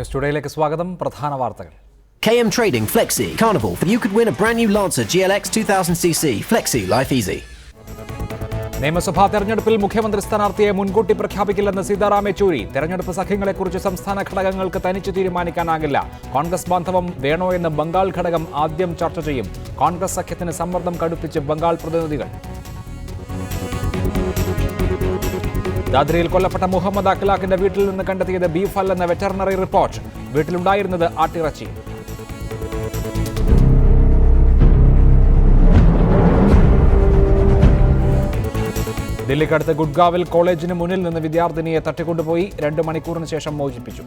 News ടുഡേയിലേക്ക് സ്വാഗതം. പ്രധാന വാർത്തകൾ. KM Trading Flexi Carnival. You could win a brand new Lancer GLX 2000cc. Flexi, life easy. നിയമസഭാ തെരഞ്ഞെടുപ്പിൽ മുഖ്യമന്ത്രി സ്ഥാനാർത്ഥിയെ മുൻകൂട്ടി പ്രഖ്യാപിക്കില്ലെന്ന് സീതാറാം യെച്ചൂരി. തെരഞ്ഞെടുപ്പ് സഖ്യങ്ങളെക്കുറിച്ച് സംസ്ഥാന ഘടകങ്ങൾക്ക് തനിച്ച് തീരുമാനിക്കാനാകില്ല. കോൺഗ്രസ് ബാന്ധവം വേണോ എന്ന് ബംഗാൾ ഘടകം ആദ്യം ചർച്ച ചെയ്യും. കോൺഗ്രസ് സഖ്യത്തിന് സമ്മർദ്ദം കടുപ്പിച്ച് ബംഗാൾ പ്രതിനിധികൾ. ദാദ്രയിൽ കൊല്ലപ്പെട്ട മുഹമ്മദ് അഖ്ലാഖിന്റെ വീട്ടിൽ നിന്ന് കണ്ടെത്തിയത് ബീഫ് അല്ലെന്ന വെറ്ററിനറി റിപ്പോർട്ട്. വീട്ടിലുണ്ടായിരുന്നത് ആട്ടിറച്ചി. ദില്ലിക്കടുത്ത് ഗുഡ്ഗാവിൽ കോളേജിന് മുന്നിൽ നിന്ന് വിദ്യാർത്ഥിനിയെ തട്ടിക്കൊണ്ടുപോയി. 2 മണിക്കൂറിന് ശേഷം മോചിപ്പിച്ചു.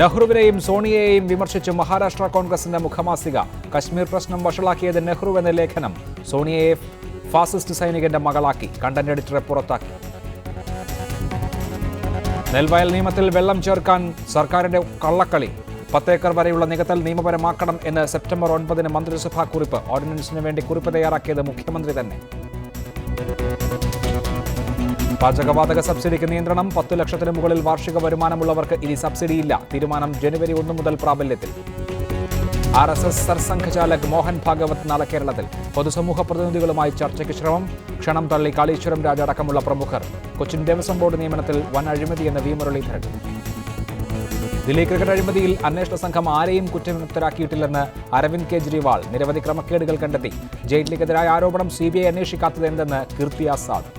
നെഹ്റുവിനെയും സോണിയയെയും വിമർശിച്ച് മഹാരാഷ്ട്ര കോൺഗ്രസിന്റെ മുഖമാസിക. കശ്മീർ പ്രശ്നം വഷളാക്കിയത് നെഹ്റു എന്ന ലേഖനം. സോണിയയെ ഫാസിസ്റ്റ് സൈനികന്റെ മകളാക്കി. കണ്ടന്റ് എഡിറ്ററെ പുറത്താക്കി. നെൽവയൽ നിയമത്തിൽ വെള്ളം ചേർക്കാൻ സർക്കാരിന്റെ കള്ളക്കളി. 10 ഏക്കർ വരെയുള്ള നികത്തൽ നിയമപരമാക്കണം എന്ന് സെപ്റ്റംബർ 9 മന്ത്രിസഭാ കുറിപ്പ്. ഓർഡിനൻസിന് വേണ്ടി കുറിപ്പ് തയ്യാറാക്കിയത് മുഖ്യമന്ത്രി തന്നെ. പാചകവാതക സബ്സിഡിക്ക് നിയന്ത്രണം. 10 ലക്ഷത്തിന് മുകളിൽ വാർഷിക വരുമാനമുള്ളവർക്ക് ഇനി സബ്സിഡിയില്ല. തീരുമാനം ജനുവരി 1 മുതൽ പ്രാബല്യത്തിൽ. RSS സർസംഘചാലക് മോഹൻ ഭാഗവത് നാളെ കേരളത്തിൽ. പൊതുസമൂഹ പ്രതിനിധികളുമായി ചർച്ചയ്ക്ക് ശ്രമം. ക്ഷണം തള്ളി കാളീശ്വരം രാജ അടക്കമുള്ള പ്രമുഖർ. കൊച്ചിൻ ദേവസ്വം ബോർഡ് നിയമനത്തിൽ വൻ അഴിമതിയെന്ന് വി മുരളീധരൻ. ദില്ലി ക്രിക്കറ്റ് അഴിമതിയിൽ അന്വേഷണ സംഘം ആരെയും കുറ്റവിമുക്തരാക്കിയിട്ടില്ലെന്ന് അരവിന്ദ് കെജ്രിവാൾ. നിരവധി ക്രമക്കേടുകൾ കണ്ടെത്തി. ജെയ്റ്റ്ലിക്കെതിരായ ആരോപണം CBI അന്വേഷിക്കാത്തത് എന്തെന്ന് കീർത്തി ആസാദ്.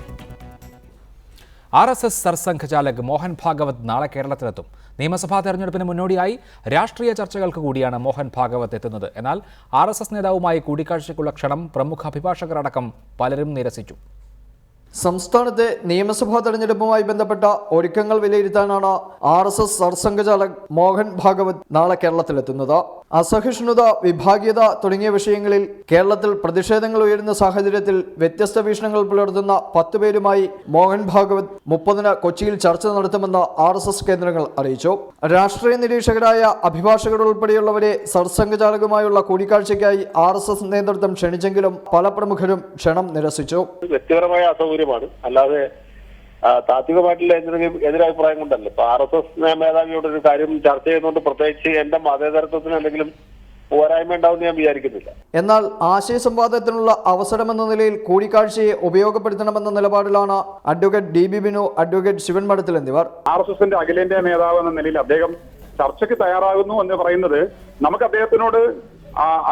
RSS സർസംഘചാലക് മോഹൻ ഭാഗവത് നാളെ കേരളത്തിലെത്തും. നിയമസഭാ തെരഞ്ഞെടുപ്പിന് മുന്നോടിയായി രാഷ്ട്രീയ ചർച്ചകൾക്ക് കൂടിയാണ് മോഹൻ ഭാഗവത് എത്തുന്നത്. എന്നാൽ RSS നേതാവുമായി കൂടിക്കാഴ്ചയ്ക്കുള്ള ക്ഷണം പ്രമുഖ അഭിഭാഷകരടക്കം പലരും നിരസിച്ചു. സംസ്ഥാനത്തെ നിയമസഭാ തെരഞ്ഞെടുപ്പുമായി ബന്ധപ്പെട്ട ഒരുക്കങ്ങൾ വിലയിരുത്താനാണ് RSS സർസംഘചാലക് മോഹൻ ഭാഗവത് നാളെ കേരളത്തിലെത്തുന്നത്. അസഹിഷ്ണുത, വിഭാഗീയത തുടങ്ങിയ വിഷയങ്ങളിൽ കേരളത്തിൽ പ്രതിഷേധങ്ങൾ ഉയരുന്ന സാഹചര്യത്തിൽ വ്യത്യസ്ത വീക്ഷണങ്ങൾ പുലർത്തുന്ന 10 പേരുമായി മോഹൻ ഭാഗവത് 30-ന് കൊച്ചിയിൽ ചർച്ച നടത്തുമെന്ന് RSS കേന്ദ്രങ്ങൾ അറിയിച്ചു. രാഷ്ട്രീയ നിരീക്ഷകരായ അഭിഭാഷകർ ഉൾപ്പെടെയുള്ളവരെ സർസംഘചാലകുമായുള്ള കൂടിക്കാഴ്ചയ്ക്കായി RSS നേതൃത്വം ക്ഷണിച്ചെങ്കിലും പല പ്രമുഖരും ക്ഷണം നിരസിച്ചു. വ്യക്തിപരമായ അസൗകര്യമാണ്, അല്ലാതെ താത്വികമായിട്ടുള്ള എതിരഭിപ്രായം കൊണ്ടല്ല. ഇപ്പൊ RSS മേധാവിയോട് ഒരു കാര്യം ചർച്ച ചെയ്യുന്നതുകൊണ്ട് പ്രത്യേകിച്ച് എന്റെ മതേതരത്വത്തിന് എന്തെങ്കിലും പോരായ്മ ഉണ്ടാവും ഞാൻ വിചാരിക്കുന്നില്ല. എന്നാൽ ആശയ സംവാദത്തിനുള്ള അവസരമെന്ന നിലയിൽ കൂടിക്കാഴ്ചയെ ഉപയോഗപ്പെടുത്തണമെന്ന നിലപാടിലാണ് advocate DB Binu, advocate Shivan Madathil എന്നിവർ. RSSന്റെ അഖിലേന്ത്യാ നേതാവ് എന്ന നിലയിൽ അദ്ദേഹം ചർച്ചയ്ക്ക് തയ്യാറാകുന്നു എന്ന് പറയുന്നത് നമുക്ക് അദ്ദേഹത്തിനോട്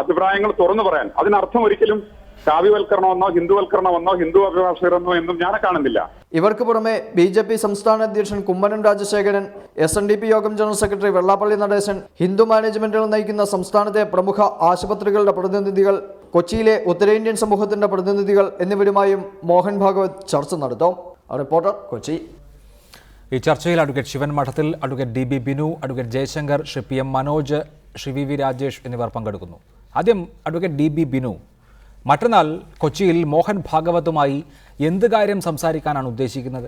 അഭിപ്രായങ്ങൾ തുറന്നു പറയാൻ, അതിനർത്ഥം ഒരിക്കലും കാവ്യവൽക്കരണമെന്നോ ഹിന്ദുവൽക്കരണമെന്നോ ഹിന്ദു അഭിഭാഷകരെന്നോ എന്നും ഞാൻ കാണുന്നില്ല. ഇവർക്ക് പുറമെ BJP സംസ്ഥാന അധ്യക്ഷൻ കുമ്മനം രാജശേഖരൻ, SNDP യോഗം ജനറൽ സെക്രട്ടറി വെള്ളാപ്പള്ളി നടേശൻ, ഹിന്ദു മാനേജ്മെന്റുകൾ നയിക്കുന്ന സംസ്ഥാനത്തെ പ്രമുഖ ആശുപത്രികളുടെ പ്രതിനിധികൾ, കൊച്ചിയിലെ ഉത്തരേന്ത്യൻ സമൂഹത്തിന്റെ പ്രതിനിധികൾ എന്നിവരുമായും മോഹൻ ഭാഗവത് ചർച്ച നടത്തും. റിപ്പോർട്ടർ, കൊച്ചി. ഈ ചർച്ചയിൽ അഡ്വക്കേറ്റ് ശിവൻ മഠത്തിൽ, advocate DB Binu, advocate Jaishankar, Shri PM Manoj, Shri VV Rajesh എന്നിവർ പങ്കെടുക്കുന്നു. ആദ്യം അഡ്വക്കേറ്റ് DB ബിനു, മറ്റന്നാൾ കൊച്ചിയിൽ മോഹൻ ഭാഗവതുമായി എന്ത് കാര്യം സംസാരിക്കാനാണ് ഉദ്ദേശിക്കുന്നത്?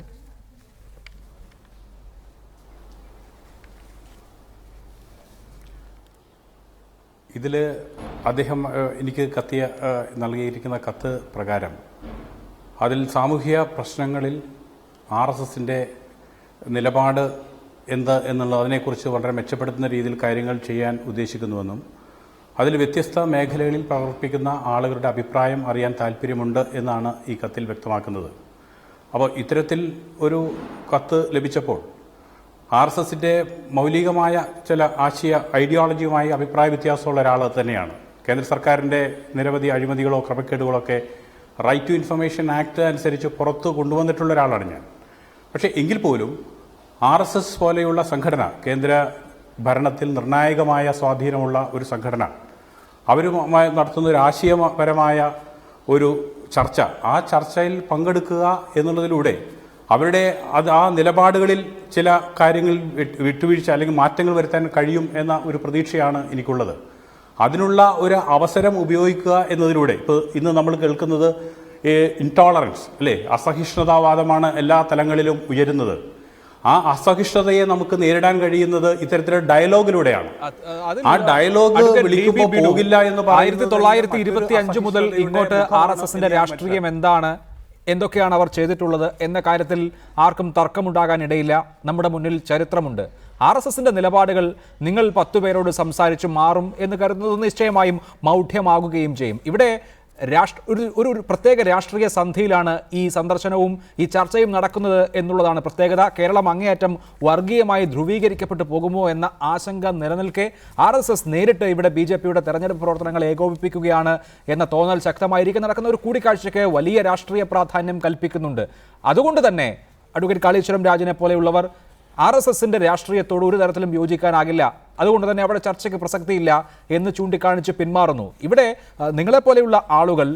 ഇതിൽ അദ്ദേഹം എനിക്ക് നൽകിയിരിക്കുന്ന കത്ത് പ്രകാരം അതിൽ സാമൂഹിക പ്രശ്നങ്ങളിൽ RSSന്റെ നിലപാട് എന്ത് എന്നുള്ളത് അതിനെക്കുറിച്ച് വളരെ മെച്ചപ്പെടുത്തുന്ന രീതിയിൽ കാര്യങ്ങൾ ചെയ്യാൻ ഉദ്ദേശിക്കുന്നുവെന്നും അതിൽ വ്യത്യസ്ത മേഖലകളിൽ പ്രവർത്തിക്കുന്ന ആളുകളുടെ അഭിപ്രായം അറിയാൻ താല്പര്യമുണ്ട് എന്നാണ് ഈ കത്തിൽ വ്യക്തമാക്കുന്നത്. അപ്പോൾ ഇത്തരത്തിൽ ഒരു കത്ത് ലഭിച്ചപ്പോൾ RSSന്റെ മൗലികമായ ചില ഐഡിയോളജിയുമായി അഭിപ്രായ വ്യത്യാസമുള്ള ഒരാൾ തന്നെയാണ്. കേന്ദ്ര സർക്കാരിൻ്റെ നിരവധി അഴിമതികളോ ക്രമക്കേടുകളൊക്കെ റൈറ്റ് ടു ഇൻഫർമേഷൻ ആക്ട് അനുസരിച്ച് പുറത്തു കൊണ്ടുവന്നിട്ടുള്ള ഒരാളാണ് ഞാൻ. പക്ഷേ എങ്കിൽ പോലും RSS പോലെയുള്ള സംഘടന, കേന്ദ്ര ഭരണത്തിൽ നിർണായകമായ സ്വാധീനമുള്ള ഒരു സംഘടന, അവരുമായി നടത്തുന്ന ഒരു ആശയപരമായ ഒരു ചർച്ച, ആ ചർച്ചയിൽ പങ്കെടുക്കുക എന്നുള്ളതിലൂടെ അവരുടെ ആ നിലപാടുകളിൽ ചില കാര്യങ്ങൾ വിട്ടുവീഴ്ച അല്ലെങ്കിൽ മാറ്റങ്ങൾ വരുത്താൻ കഴിയും എന്ന ഒരു പ്രതീക്ഷയാണ് എനിക്കുള്ളത്. അതിനുള്ള ഒരു അവസരം ഉപയോഗിക്കുക എന്നതിലൂടെ ഇപ്പോൾ ഇന്ന് നമ്മൾ കേൾക്കുന്നത് ഇൻടോളറൻസ് അല്ലേ, അസഹിഷ്ണുതാവാദമാണ് എല്ലാ തലങ്ങളിലും ഉയരുന്നത്. ആ അസഹിഷ്ണുതയെ നമുക്ക് നേരിടാൻ കഴിയുന്നത് ഇത്തരത്തിലുള്ള ഡയലോഗിലൂടെയാണ്. ആ ഡയലോഗ് വിളിക്കുമ്പോൾ പോകില്ല എന്ന് 1925 മുതൽ ഇങ്ങോട്ട് RSSന്റെ രാഷ്ട്രീയം എന്താണ് എന്തൊക്കെയാണ് അവർ ചെയ്തിട്ടുള്ളത് എന്ന കാര്യത്തിൽ ആർക്കും തർക്കമുണ്ടാകാനിടയില്ല. നമ്മുടെ മുന്നിൽ ചരിത്രമുണ്ട്. RSSന്റെ നിലപാടുകൾ നിങ്ങൾ 10 പേരോട് സംസാരിച്ച് മാറും എന്ന് കരുതുന്നത് നിശ്ചയമായും മൗഢ്യമാകുകയും ചെയ്യും. ഇവിടെ ഒരു പ്രത്യേക രാഷ്ട്രീയ സന്ധിയിലാണ് ഈ സന്ദർശനവും ഈ ചർച്ചയും നടക്കുന്നത് എന്നുള്ളതാണ് പ്രത്യേകത. കേരളം അങ്ങേയറ്റം വർഗീയമായി ധ്രുവീകരിക്കപ്പെട്ടു പോകുമോ എന്ന ആശങ്ക നിലനിൽക്കെ RSS നേരിട്ട് ഇവിടെ BJPയുടെ തെരഞ്ഞെടുപ്പ് പ്രവർത്തനങ്ങൾ ഏകോപിപ്പിക്കുകയാണ് എന്ന തോന്നൽ ശക്തമായിരിക്കും. നടക്കുന്ന ഒരു കൂടിക്കാഴ്ചയ്ക്ക് വലിയ രാഷ്ട്രീയ പ്രാധാന്യം കൽപ്പിക്കുന്നുണ്ട്. അതുകൊണ്ട് തന്നെ അഡ്വക്കേറ്റ് കാളീശ്വരം രാജിനെ പോലെയുള്ളവർ RSSന്റെ രാഷ്ട്രീയത്തോട് ഒരു തരത്തിലും യോജിക്കാനാകില്ല, അതുകൊണ്ട് തന്നെ അവിടെ ചർച്ചയ്ക്ക് പ്രസക്തിയില്ല എന്ന് ചൂണ്ടിക്കാണിച്ച് പിന്മാറുന്നു. ഇവിടെ നിങ്ങളെപ്പോലെയുള്ള ആളുകൾ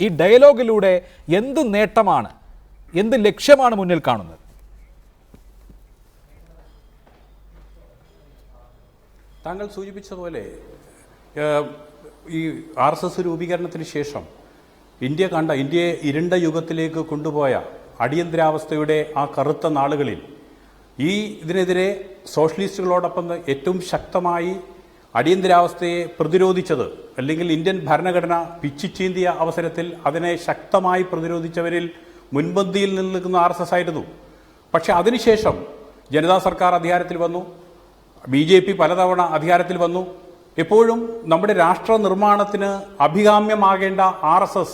ഈ ഡയലോഗിലൂടെ എന്ത് നേട്ടമാണ്, എന്ത് ലക്ഷ്യമാണ് മുന്നിൽ കാണുന്നത്? താങ്കൾ സൂചിപ്പിച്ചതുപോലെ ഈ RSS രൂപീകരണത്തിന് ശേഷം ഇന്ത്യയെ ഇരുണ്ട യുഗത്തിലേക്ക് കൊണ്ടുപോയ അടിയന്തരാവസ്ഥയുടെ ആ കറുത്ത നാളുകളിൽ ഇതിനെതിരെ സോഷ്യലിസ്റ്റുകളോടൊപ്പം ഏറ്റവും ശക്തമായി അടിയന്തരാവസ്ഥയെ പ്രതിരോധിച്ചത്, അല്ലെങ്കിൽ ഇന്ത്യൻ ഭരണഘടന പിച്ചിച്ചീന്തിയ അവസരത്തിൽ അതിനെ ശക്തമായി പ്രതിരോധിച്ചവരിൽ മുൻപന്തിയിൽ നിൽക്കുന്ന RSS ആയിരുന്നു. പക്ഷെ അതിനുശേഷം ജനതാ സർക്കാർ അധികാരത്തിൽ വന്നു, BJP പലതവണ അധികാരത്തിൽ വന്നു. എപ്പോഴും നമ്മുടെ രാഷ്ട്ര നിർമ്മാണത്തിന് അഭികാമ്യമാകേണ്ട RSS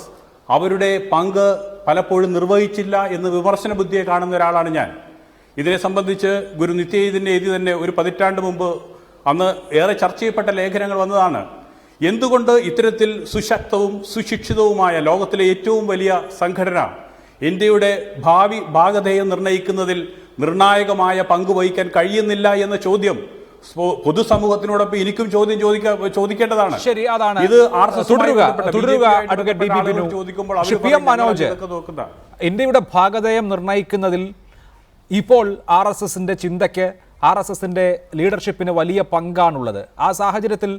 അവരുടെ പങ്ക് പലപ്പോഴും നിർവഹിച്ചില്ല എന്ന് വിമർശന ബുദ്ധിയെ കാണുന്ന ഒരാളാണ് ഞാൻ. ഇതിനെ സംബന്ധിച്ച് ഗുരു നിത്യയ്യതിൻ്റെ എഴുതി തന്നെ ഒരു 10 പതിറ്റാണ്ട് മുമ്പ് അന്ന് ഏറെ ചർച്ച ചെയ്യപ്പെട്ട ലേഖനങ്ങൾ വന്നതാണ്. എന്തുകൊണ്ട് ഇത്തരത്തിൽ സുശക്തവും സുശിക്ഷിതവുമായ ലോകത്തിലെ ഏറ്റവും വലിയ സംഘടന ഇന്ത്യയുടെ ഭാവി ഭാഗധേയം നിർണ്ണയിക്കുന്നതിൽ നിർണായകമായ പങ്ക് വഹിക്കാൻ കഴിയുന്നില്ല എന്ന ചോദ്യം പൊതുസമൂഹത്തിനോടൊപ്പം എനിക്കും ചോദിക്കേണ്ടതാണ്. ശരി, അതാണ് ഇത് ഇന്ത്യയുടെ ഭാഗധേയം നിർണ്ണയിക്കുന്നതിൽ ഇപ്പോൾ RSSന്റെ ചിന്തയ്ക്ക്, RSSന്റെ ലീഡർഷിപ്പിന് വലിയ പങ്കാണുള്ളത്. ആ സാഹചര്യത്തിൽ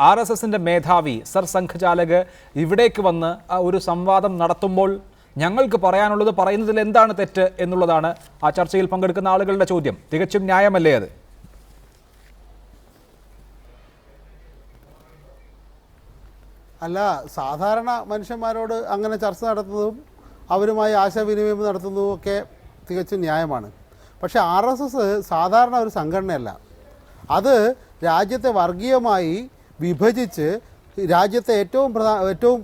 RSSന്റെ മേധാവി സർ സംഘചാലക് ഇവിടേക്ക് വന്ന് ഒരു സംവാദം നടത്തുമ്പോൾ ഞങ്ങൾക്ക് പറയാനുള്ളത് പറയുന്നതിൽ എന്താണ് തെറ്റ് എന്നുള്ളതാണ് ആ ചർച്ചയിൽ പങ്കെടുക്കുന്ന ആളുകളുടെ ചോദ്യം. തികച്ചും ന്യായമല്ലേ അത്? അല്ല, സാധാരണ മനുഷ്യന്മാരോട് അങ്ങനെ ചർച്ച നടത്തുന്നതും അവരുമായി ആശയവിനിമയം നടത്തുന്നതും ഒക്കെ തികച്ചും ന്യായമാണ്. പക്ഷേ RSS സാധാരണ ഒരു സംഘടനയല്ല. അത് രാജ്യത്തെ വർഗീയമായി വിഭജിച്ച് രാജ്യത്തെ ഏറ്റവും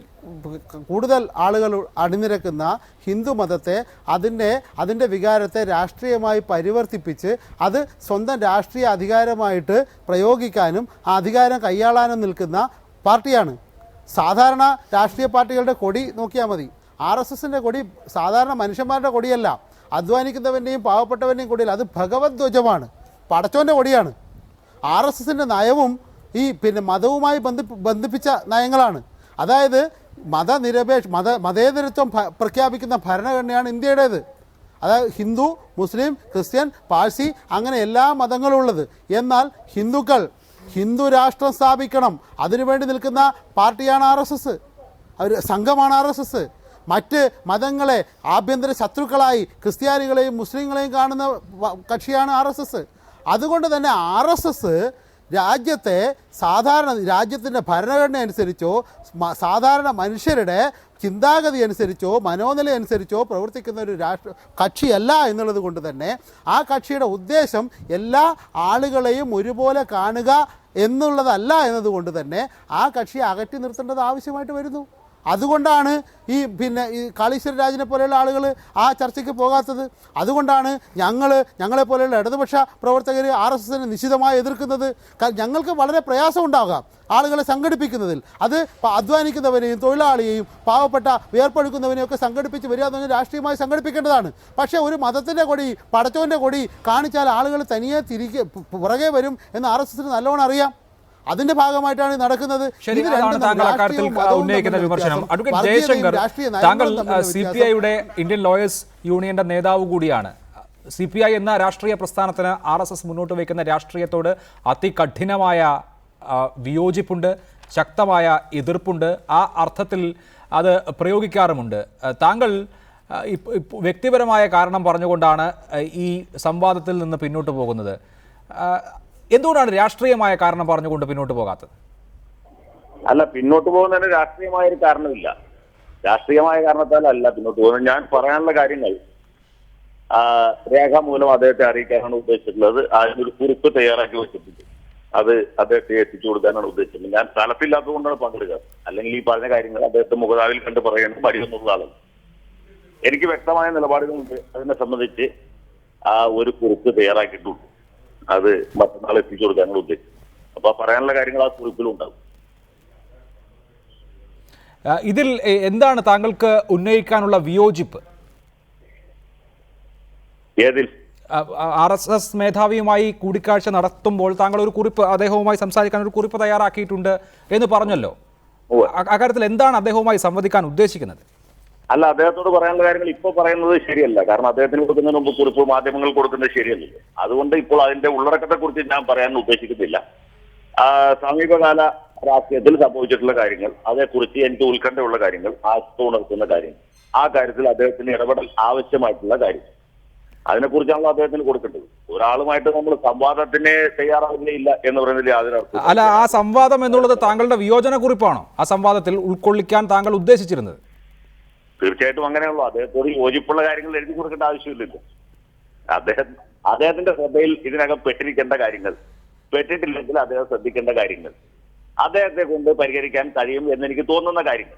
കൂടുതൽ ആളുകൾ അണിനിരക്കുന്ന ഹിന്ദു മതത്തെ അതിൻ്റെ വികാരത്തെ രാഷ്ട്രീയമായി പരിവർത്തിപ്പിച്ച് അത് സ്വന്തം രാഷ്ട്രീയ അധികാരമായിട്ട് പ്രയോഗിക്കാനും ആ അധികാരം കൈയാളാനും നിൽക്കുന്ന പാർട്ടിയാണ്. സാധാരണ രാഷ്ട്രീയ പാർട്ടികളുടെ കൊടി നോക്കിയാൽ മതി. RSSന്റെ കൊടി സാധാരണ മനുഷ്യന്മാരുടെ കൊടിയല്ല, അധ്വാനിക്കുന്നവൻ്റെയും പാവപ്പെട്ടവൻ്റെയും കൊടിയല്ല, അത് ഭഗവത് ധ്വജമാണ്, പടച്ചോൻ്റെ കൊടിയാണ്. RSSന്റെ നയവും മതവുമായി ബന്ധിപ്പിച്ച നയങ്ങളാണ്. അതായത് മതേതരത്വം പ്രഖ്യാപിക്കുന്ന ഭരണഘടനയാണ് ഇന്ത്യയുടേത്. അതായത് ഹിന്ദു, മുസ്ലിം, ക്രിസ്ത്യൻ, പാഴ്സി അങ്ങനെ എല്ലാ മതങ്ങളും ഉള്ളത്. എന്നാൽ ഹിന്ദു രാഷ്ട്രം സ്ഥാപിക്കണം, അതിനുവേണ്ടി നിൽക്കുന്ന പാർട്ടിയാണ് RSS, സംഘമാണ് RSS. മറ്റ് മതങ്ങളെ ആഭ്യന്തര ശത്രുക്കളായി ക്രിസ്ത്യാനികളെയും മുസ്ലിങ്ങളെയും കാണുന്ന കക്ഷിയാണ് RSS. അതുകൊണ്ട് തന്നെ RSS രാജ്യത്തിൻ്റെ ഭരണഘടന അനുസരിച്ചോ സാധാരണ മനുഷ്യരുടെ ചിന്താഗതി അനുസരിച്ചോ മനോനില അനുസരിച്ചോ പ്രവർത്തിക്കുന്ന ഒരു കക്ഷിയല്ല എന്നുള്ളത് കൊണ്ട് തന്നെ ആ കക്ഷിയുടെ ഉദ്ദേശം എല്ലാ ആളുകളെയും ഒരുപോലെ കാണുക എന്നുള്ളതല്ല എന്നതുകൊണ്ട് തന്നെ ആ കക്ഷിയെ അകറ്റി നിർത്തേണ്ടത് ആവശ്യമായിട്ട് വരുന്നു. അതുകൊണ്ടാണ് ഈ കാളീശ്വര രാജിനെ പോലെയുള്ള ആളുകൾ ആ ചർച്ചയ്ക്ക് പോകാത്തത്. അതുകൊണ്ടാണ് ഞങ്ങളെപ്പോലെയുള്ള ഇടതുപക്ഷ പ്രവർത്തകർ RSSനെ നിശിതമായി എതിർക്കുന്നത്. ഞങ്ങൾക്ക് വളരെ പ്രയാസം ഉണ്ടാകാം ആളുകളെ സംഘടിപ്പിക്കുന്നതിൽ. അത് അധ്വാനിക്കുന്നവരെയും തൊഴിലാളിയെയും പാവപ്പെട്ട വിയർപ്പെടുക്കുന്നവരെയും ഒക്കെ സംഘടിപ്പിച്ച് വരിക എന്ന് പറഞ്ഞാൽ രാഷ്ട്രീയമായി സംഘടിപ്പിക്കേണ്ടതാണ്. പക്ഷേ ഒരു മതത്തിൻ്റെ കൊടി, പടച്ചോൻ്റെ കൊടി കാണിച്ചാൽ ആളുകൾ തനിയെ പുറകെ വരും എന്ന് RSSന് നല്ലോണം അറിയാം. അതിന്റെ ഭാഗമായിട്ടാണ് നടക്കുന്നത്. ഉന്നയിക്കുന്ന വിമർശനം അഡ്വക്കേറ്റ് ജയശങ്കർ, താങ്കൾ CPIയുടെ ഇന്ത്യൻ ലോയേഴ്സ് യൂണിയന്റെ നേതാവ് കൂടിയാണ്. CPI എന്ന രാഷ്ട്രീയ പ്രസ്ഥാനത്തിന് RSS മുന്നോട്ട് വയ്ക്കുന്ന രാഷ്ട്രീയത്തോട് അതികഠിനമായ വിയോജിപ്പുണ്ട്, ശക്തമായ എതിർപ്പുണ്ട്. ആ അർത്ഥത്തിൽ അത് പ്രയോഗിക്കാറുമുണ്ട്. താങ്കൾ വ്യക്തിപരമായ കാരണം പറഞ്ഞുകൊണ്ടാണ് ഈ സംവാദത്തിൽ നിന്ന് പിന്നോട്ട് പോകുന്നത്. എന്തുകൊണ്ടാണ് രാഷ്ട്രീയമായ കാരണം പറഞ്ഞുകൊണ്ട് പിന്നോട്ട് പോകാത്തത്? അല്ല, പിന്നോട്ട് പോകുന്നതിന് രാഷ്ട്രീയമായ ഒരു കാരണമില്ല. രാഷ്ട്രീയമായ കാരണത്താലല്ല പിന്നോട്ട് പോകുന്നത്. ഞാൻ പറയാനുള്ള കാര്യങ്ങൾ രേഖാമൂലം അദ്ദേഹത്തെ അറിയിക്കാനാണ് ഉദ്ദേശിച്ചിട്ടുള്ളത്. അതിനൊരു കുറിപ്പ് തയ്യാറാക്കി വെച്ചിട്ടുണ്ട്. അത് അദ്ദേഹത്തെ എത്തിച്ചു കൊടുക്കാനാണ് ഉദ്ദേശിച്ചത്. ഞാൻ സ്ഥലത്തില്ലാത്തത് കൊണ്ടാണ് പങ്കെടുക്കുക. അല്ലെങ്കിൽ ഈ പറഞ്ഞ കാര്യങ്ങൾ അദ്ദേഹത്തെ മുഖതാവിൽ കണ്ട് പറയേണ്ടത് മടിയൊന്നുള്ള ആളാണ്. എനിക്ക് വ്യക്തമായ നിലപാടുകളുണ്ട്. അതിനെ സംബന്ധിച്ച് ഒരു കുറിപ്പ് തയ്യാറാക്കിയിട്ടുണ്ട്. അത് മറ്റന്നാൾ എത്തിച്ചു കൊടുക്കാനാണ് ഉദ്ദേശിച്ചത്. അപ്പൊ പറയാനുള്ള കാര്യങ്ങൾ ആ കുറിപ്പിലും ഉണ്ടാകും. ഇതിൽ എന്താണ് താങ്കൾക്ക് ഉന്നയിക്കാനുള്ള വിയോജിപ്പ്? ഏതിൽ? RSS മേധാവിയുമായി കൂടിക്കാഴ്ച നടത്തുമ്പോൾ താങ്കൾ ഒരു കുറിപ്പ്, അദ്ദേഹവുമായി സംസാരിക്കാൻ ഒരു കുറിപ്പ് തയ്യാറാക്കിയിട്ടുണ്ട് എന്ന് പറഞ്ഞല്ലോ. അക്കാര്യത്തിൽ എന്താണ് അദ്ദേഹവുമായി സംവദിക്കാൻ ഉദ്ദേശിക്കുന്നത്? അല്ല, അദ്ദേഹത്തോട് പറയാനുള്ള കാര്യങ്ങൾ ഇപ്പോൾ പറയുന്നത് ശരിയല്ല. കാരണം അദ്ദേഹത്തിന് കൊടുക്കുന്നതിന് മുമ്പ് കുറിപ്പ് മാധ്യമങ്ങൾ കൊടുക്കുന്നത് ശരിയല്ല. അതുകൊണ്ട് ഇപ്പോൾ അതിന്റെ ഉള്ളടക്കത്തെ കുറിച്ച് ഞാൻ പറയാൻ ഉദ്ദേശിക്കുന്നില്ല. സമീപകാല രാഷ്ട്രീയത്തിൽ സംഭവിച്ചിട്ടുള്ള കാര്യങ്ങൾ, അതേക്കുറിച്ച് എനിക്ക് ഉത്കണ്ഠയുള്ള കാര്യങ്ങൾ, ആശുപത്രിക്കുന്ന കാര്യങ്ങൾ, ആ കാര്യത്തിൽ അദ്ദേഹത്തിന് ഇടപെടൽ ആവശ്യമായിട്ടുള്ള കാര്യം, അതിനെക്കുറിച്ചാണല്ലോ അദ്ദേഹത്തിന് കൊടുക്കേണ്ടത്. ഒരാളുമായിട്ട് നമ്മൾ സംവാദത്തിന് തയ്യാറാവുകയില്ല എന്ന് പറയുന്നതിൽ യാതൊരു അർത്ഥം. അല്ല, ആ സംവാദം എന്നുള്ളത് താങ്കളുടെ വിയോജന കുറിപ്പാണോ ആ സംവാദത്തിൽ ഉൾക്കൊള്ളിക്കാൻ താങ്കൾ ഉദ്ദേശിച്ചിരുന്നത്? തീർച്ചയായിട്ടും അങ്ങനെയുള്ളൂ. അദ്ദേഹത്തോട് യോജിപ്പുള്ള കാര്യങ്ങൾ എഴുതി കൊടുക്കേണ്ട ആവശ്യമില്ലല്ലോ. അദ്ദേഹത്തിന്റെ ശ്രദ്ധയിൽ ഇതിനകം പെട്ടിരിക്കേണ്ട കാര്യങ്ങൾ, പെട്ടിട്ടില്ലെങ്കിൽ അദ്ദേഹം ശ്രദ്ധിക്കേണ്ട കാര്യങ്ങൾ, അദ്ദേഹത്തെ കൊണ്ട് പരിഹരിക്കാൻ കഴിയും എന്നെനിക്ക് തോന്നുന്ന കാര്യങ്ങൾ,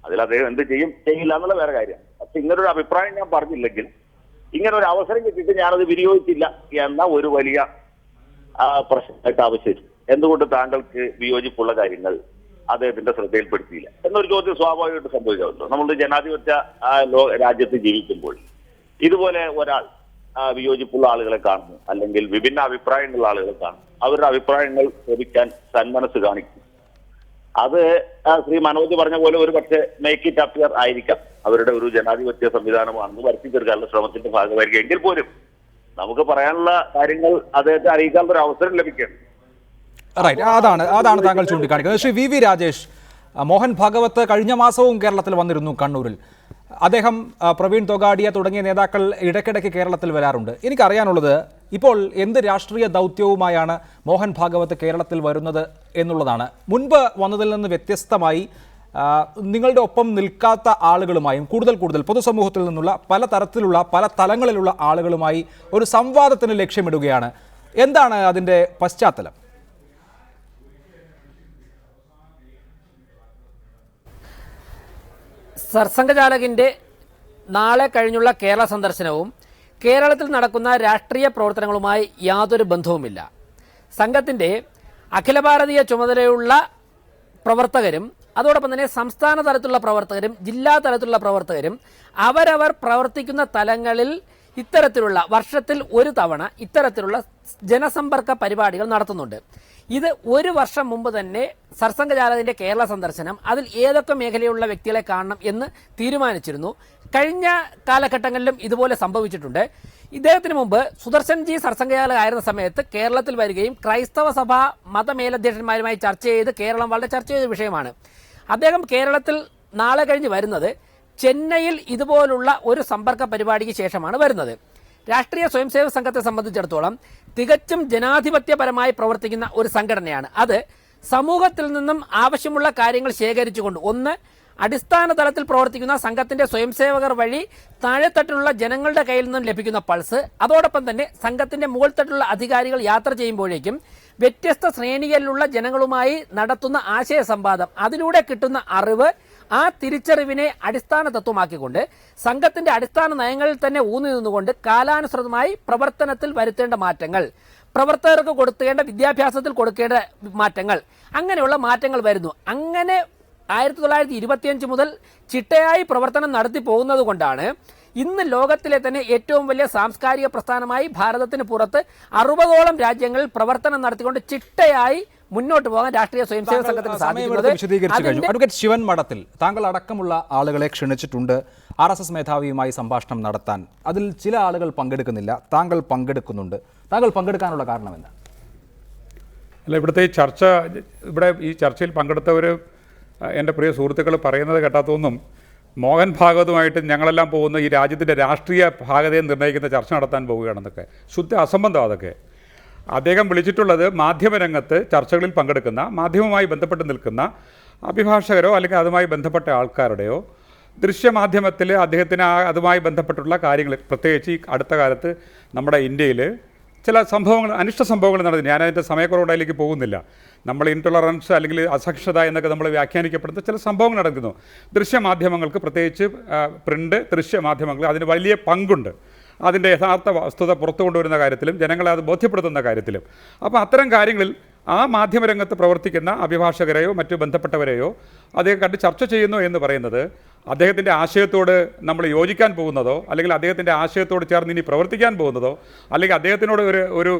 അതിൽ അദ്ദേഹം എന്ത് ചെയ്യും ചെയ്യില്ല എന്നുള്ള വേറെ കാര്യം. പക്ഷെ ഇങ്ങനൊരു അഭിപ്രായം ഞാൻ പറഞ്ഞില്ലെങ്കിൽ, ഇങ്ങനെ ഒരു അവസരം കിട്ടിയിട്ട് ഞാനത് വിനിയോഗിച്ചില്ല എന്ന ഒരു വലിയ പ്രശ്നമായിട്ട് അവശേഷിച്ചു. എന്തുകൊണ്ട് താങ്കൾക്ക് വിയോജിപ്പുള്ള കാര്യങ്ങൾ അദ്ദേഹത്തിന്റെ ശ്രദ്ധയിൽപ്പെടുത്തിയില്ല എന്നൊരു ചോദ്യം സ്വാഭാവികമായിട്ട് സംഭവിക്കാമല്ലോ. നമ്മൾ ജനാധിപത്യ രാജ്യത്ത് ജീവിക്കുമ്പോൾ ഇതുപോലെ ഒരാൾ വിയോജിപ്പുള്ള ആളുകളെ കാണുന്നു, അല്ലെങ്കിൽ വിഭിന്ന അഭിപ്രായങ്ങളുള്ള ആളുകളെ കാണുന്നു, അവരുടെ അഭിപ്രായങ്ങൾ ശ്രമിക്കാൻ സന്മനസ് കാണിക്കും. അത് ശ്രീ മനോജ് പറഞ്ഞ പോലെ ഒരു പക്ഷേ മേക്ക് ഇറ്റ് അപ്പിയർ ആയിരിക്കാം, അവരുടെ ഒരു ജനാധിപത്യ സംവിധാനമാണെന്ന് വരുത്തി തീർക്കാനുള്ള ശ്രമത്തിന്റെ ഭാഗമായിരിക്കും. എങ്കിൽ പോലും നമുക്ക് പറയാനുള്ള കാര്യങ്ങൾ അദ്ദേഹത്തെ അറിയിക്കാനുള്ള ഒരു അവസരം ലഭിക്കണം. റൈറ്റ്, അതാണ് താങ്കൾ ചൂണ്ടിക്കാണിക്കുന്നത്. ശ്രീ വി രാജേഷ്, മോഹൻ ഭാഗവത് കഴിഞ്ഞ മാസവും കേരളത്തിൽ വന്നിരുന്നു കണ്ണൂരിൽ. അദ്ദേഹം, പ്രവീൺ തൊഗാഡിയ തുടങ്ങിയ നേതാക്കൾ ഇടയ്ക്കിടയ്ക്ക് കേരളത്തിൽ വരാറുണ്ട്. എനിക്കറിയാനുള്ളത്, ഇപ്പോൾ എന്ത് രാഷ്ട്രീയ ദൗത്യവുമായാണ് മോഹൻ ഭാഗവത് കേരളത്തിൽ വരുന്നത് എന്നുള്ളതാണ്. മുൻപ് വന്നതിൽ നിന്ന് വ്യത്യസ്തമായി നിങ്ങളുടെ ഒപ്പം നിൽക്കാത്ത ആളുകളുമായും കൂടുതൽ പൊതുസമൂഹത്തിൽ നിന്നുള്ള പല തലങ്ങളിലുള്ള ആളുകളുമായി ഒരു സംവാദത്തിന് ലക്ഷ്യമിടുകയാണ്. എന്താണ് അതിൻ്റെ പശ്ചാത്തലം? സർസംഘചാലകിൻ്റെ നാളെ കഴിഞ്ഞുള്ള കേരള സന്ദർശനവും കേരളത്തിൽ നടക്കുന്ന രാഷ്ട്രീയ പ്രവർത്തനങ്ങളുമായി യാതൊരു ബന്ധവുമില്ല. സംഘത്തിൻ്റെ അഖില ഭാരതീയ ചുമതലയുള്ള പ്രവർത്തകരും അതോടൊപ്പം തന്നെ സംസ്ഥാന തലത്തിലുള്ള പ്രവർത്തകരും ജില്ലാ തലത്തിലുള്ള പ്രവർത്തകരും അവരവർ പ്രവർത്തിക്കുന്ന തലങ്ങളിൽ ഇത്തരത്തിലുള്ള വർഷത്തിൽ ഒരു തവണ ഇത്തരത്തിലുള്ള ജനസമ്പർക്ക പരിപാടികൾ നടത്തുന്നുണ്ട്. ഇത് ഒരു വർഷം മുമ്പ് തന്നെ സർസംഘചാലകിന്റെ കേരള സന്ദർശനം, അതിൽ ഏതൊക്കെ മേഖലയിലുള്ള വ്യക്തികളെ കാണണം എന്ന് തീരുമാനിച്ചിരുന്നു. കഴിഞ്ഞ കാലഘട്ടങ്ങളിലും ഇതുപോലെ സംഭവിച്ചിട്ടുണ്ട്. ഇദ്ദേഹത്തിന് മുമ്പ് സുദർശൻജി സർസംഘചാലക് ആയിരുന്ന സമയത്ത് കേരളത്തിൽ വരികയും ക്രൈസ്തവ സഭാ മതമേലധ്യക്ഷന്മാരുമായി ചർച്ച ചെയ്ത് കേരളം വളരെ ചർച്ച ചെയ്ത വിഷയമാണ്. അദ്ദേഹം കേരളത്തിൽ നാളെ കഴിഞ്ഞ് വരുന്നത് ചെന്നൈയിൽ ഇതുപോലുള്ള ഒരു സമ്പർക്ക പരിപാടിക്ക് ശേഷമാണ് വരുന്നത്. രാഷ്ട്രീയ സ്വയംസേവക സംഘത്തെ സംബന്ധിച്ചിടത്തോളം തികച്ചും ജനാധിപത്യപരമായി പ്രവർത്തിക്കുന്ന ഒരു സംഘടനയാണ്. അത് സമൂഹത്തിൽ നിന്നും ആവശ്യമുള്ള കാര്യങ്ങൾ ശേഖരിച്ചുകൊണ്ട്, ഒന്ന്, അടിസ്ഥാന തലത്തിൽ പ്രവർത്തിക്കുന്ന സംഘത്തിന്റെ സ്വയംസേവകർ വഴി താഴെത്തട്ടിലുള്ള ജനങ്ങളുടെ കയ്യിൽ നിന്നും ലഭിക്കുന്ന പൾസ്, അതോടൊപ്പം തന്നെ സംഘത്തിന്റെ മുകൾത്തട്ടിലുള്ള അധികാരികൾ യാത്ര ചെയ്യുമ്പോഴേക്കും വ്യത്യസ്ത ശ്രേണികളിലുള്ള ജനങ്ങളുമായി നടത്തുന്ന ആശയ സംവാദം, അതിലൂടെ കിട്ടുന്ന അറിവ്, ആ തിരിച്ചറിവിനെ അടിസ്ഥാന തത്വമാക്കിക്കൊണ്ട് സംഘത്തിന്റെ അടിസ്ഥാന നയങ്ങളിൽ തന്നെ ഊന്നി നിന്നുകൊണ്ട് കാലാനുസൃതമായി പ്രവർത്തനത്തിൽ വരുത്തേണ്ട മാറ്റങ്ങൾ, പ്രവർത്തകർക്ക് കൊടുക്കേണ്ട വിദ്യാഭ്യാസത്തിൽ കൊടുക്കേണ്ട മാറ്റങ്ങൾ, അങ്ങനെയുള്ള മാറ്റങ്ങൾ വരുന്നു. അങ്ങനെ 1925 മുതൽ ചിട്ടയായി പ്രവർത്തനം നടത്തി പോകുന്നത് കൊണ്ടാണ് ഇന്ന് ലോകത്തിലെ തന്നെ ഏറ്റവും വലിയ സാംസ്കാരിക പ്രസ്ഥാനമായി ഭാരതത്തിന് പുറത്ത് 60ഓളം രാജ്യങ്ങളിൽ പ്രവർത്തനം നടത്തിക്കൊണ്ട് ചിട്ടയായി മുന്നോട്ട് പോകാൻ രാഷ്ട്രീയ സ്വയംസേവക സംഘത്തിന് സാധിക്കുന്നത്. അഡ്വക്കേറ്റ് ശിവൻ മഠത്തിൽ, താങ്കൾ അടക്കമുള്ള ആളുകളെ ക്ഷണിച്ചിട്ടുണ്ട് RSS മേധാവിയുമായി സംഭാഷണം നടത്താൻ. അതിൽ ചില ആളുകൾ പങ്കെടുക്കുന്നില്ല, താങ്കൾ പങ്കെടുക്കുന്നുണ്ട്. താങ്കൾ പങ്കെടുക്കാനുള്ള കാരണം എന്താ? അല്ല, ഇവിടെ ഈ ചർച്ചയിൽ പങ്കെടുത്തവർ, എൻ്റെ പ്രിയ സുഹൃത്തുക്കൾ പറയുന്നത് കേട്ടാത്തൊന്നും മോഹൻ ഭാഗവതുമായിട്ട് ഞങ്ങളെല്ലാം പോകുന്ന ഈ രാജ്യത്തിൻ്റെ രാഷ്ട്രീയ ഭാഗതയെ നിർണ്ണയിക്കുന്ന ചർച്ച നടത്താൻ പോവുകയാണെന്നൊക്കെ ശുദ്ധ അസംബന്ധം. അതൊക്കെ അദ്ദേഹം വിളിച്ചിട്ടുള്ളത് മാധ്യമരംഗത്ത് ചർച്ചകളിൽ പങ്കെടുക്കുന്ന, മാധ്യമവുമായി ബന്ധപ്പെട്ട് നിൽക്കുന്ന അഭിഭാഷകരോ അല്ലെങ്കിൽ അതുമായി ബന്ധപ്പെട്ട ആൾക്കാരുടെയോ ദൃശ്യമാധ്യമത്തിൽ അദ്ദേഹത്തിന് അതുമായി ബന്ധപ്പെട്ടുള്ള കാര്യങ്ങൾ, പ്രത്യേകിച്ച് ഈ അടുത്ത കാലത്ത് നമ്മുടെ ഇന്ത്യയിൽ ചില സംഭവങ്ങൾ, അനിഷ്ട സംഭവങ്ങൾ നടന്നു. ഞാനതിൻ്റെ സമയക്കുറവുണ്ടായിലേക്ക് പോകുന്നില്ല. നമ്മൾ ഇൻടോളറൻസ് അല്ലെങ്കിൽ അസഹിഷ്ണുത എന്നൊക്കെ നമ്മൾ വ്യാഖ്യാനിക്കപ്പെടുന്ന ചില സംഭവങ്ങൾ നടക്കുന്നു. ദൃശ്യമാധ്യമങ്ങൾക്ക്, പ്രത്യേകിച്ച് പ്രിൻ്റ് ദൃശ്യമാധ്യമങ്ങൾ അതിന് വലിയ പങ്കുണ്ട്. അതിൻ്റെ യഥാർത്ഥ വസ്തുത പുറത്തു കൊണ്ടുവരുന്ന കാര്യത്തിലും ജനങ്ങളെ അത് ബോധ്യപ്പെടുത്തുന്ന കാര്യത്തിലും. അപ്പോൾ അത്തരം കാര്യങ്ങളിൽ ആ മാധ്യമരംഗത്ത് പ്രവർത്തിക്കുന്ന അഭിഭാഷകരെയോ മറ്റു ബന്ധപ്പെട്ടവരെയോ അദ്ദേഹം കണ്ട് ചർച്ച ചെയ്യുന്നു എന്ന് പറയുന്നത് അദ്ദേഹത്തിൻ്റെ ആശയത്തോട് നമ്മൾ യോജിക്കാൻ പോകുന്നതോ അല്ലെങ്കിൽ അദ്ദേഹത്തിൻ്റെ ആശയത്തോട് ചേർന്ന് ഇനി പ്രവർത്തിക്കാൻ പോകുന്നതോ അല്ലെങ്കിൽ അദ്ദേഹത്തിനോട് ഒരു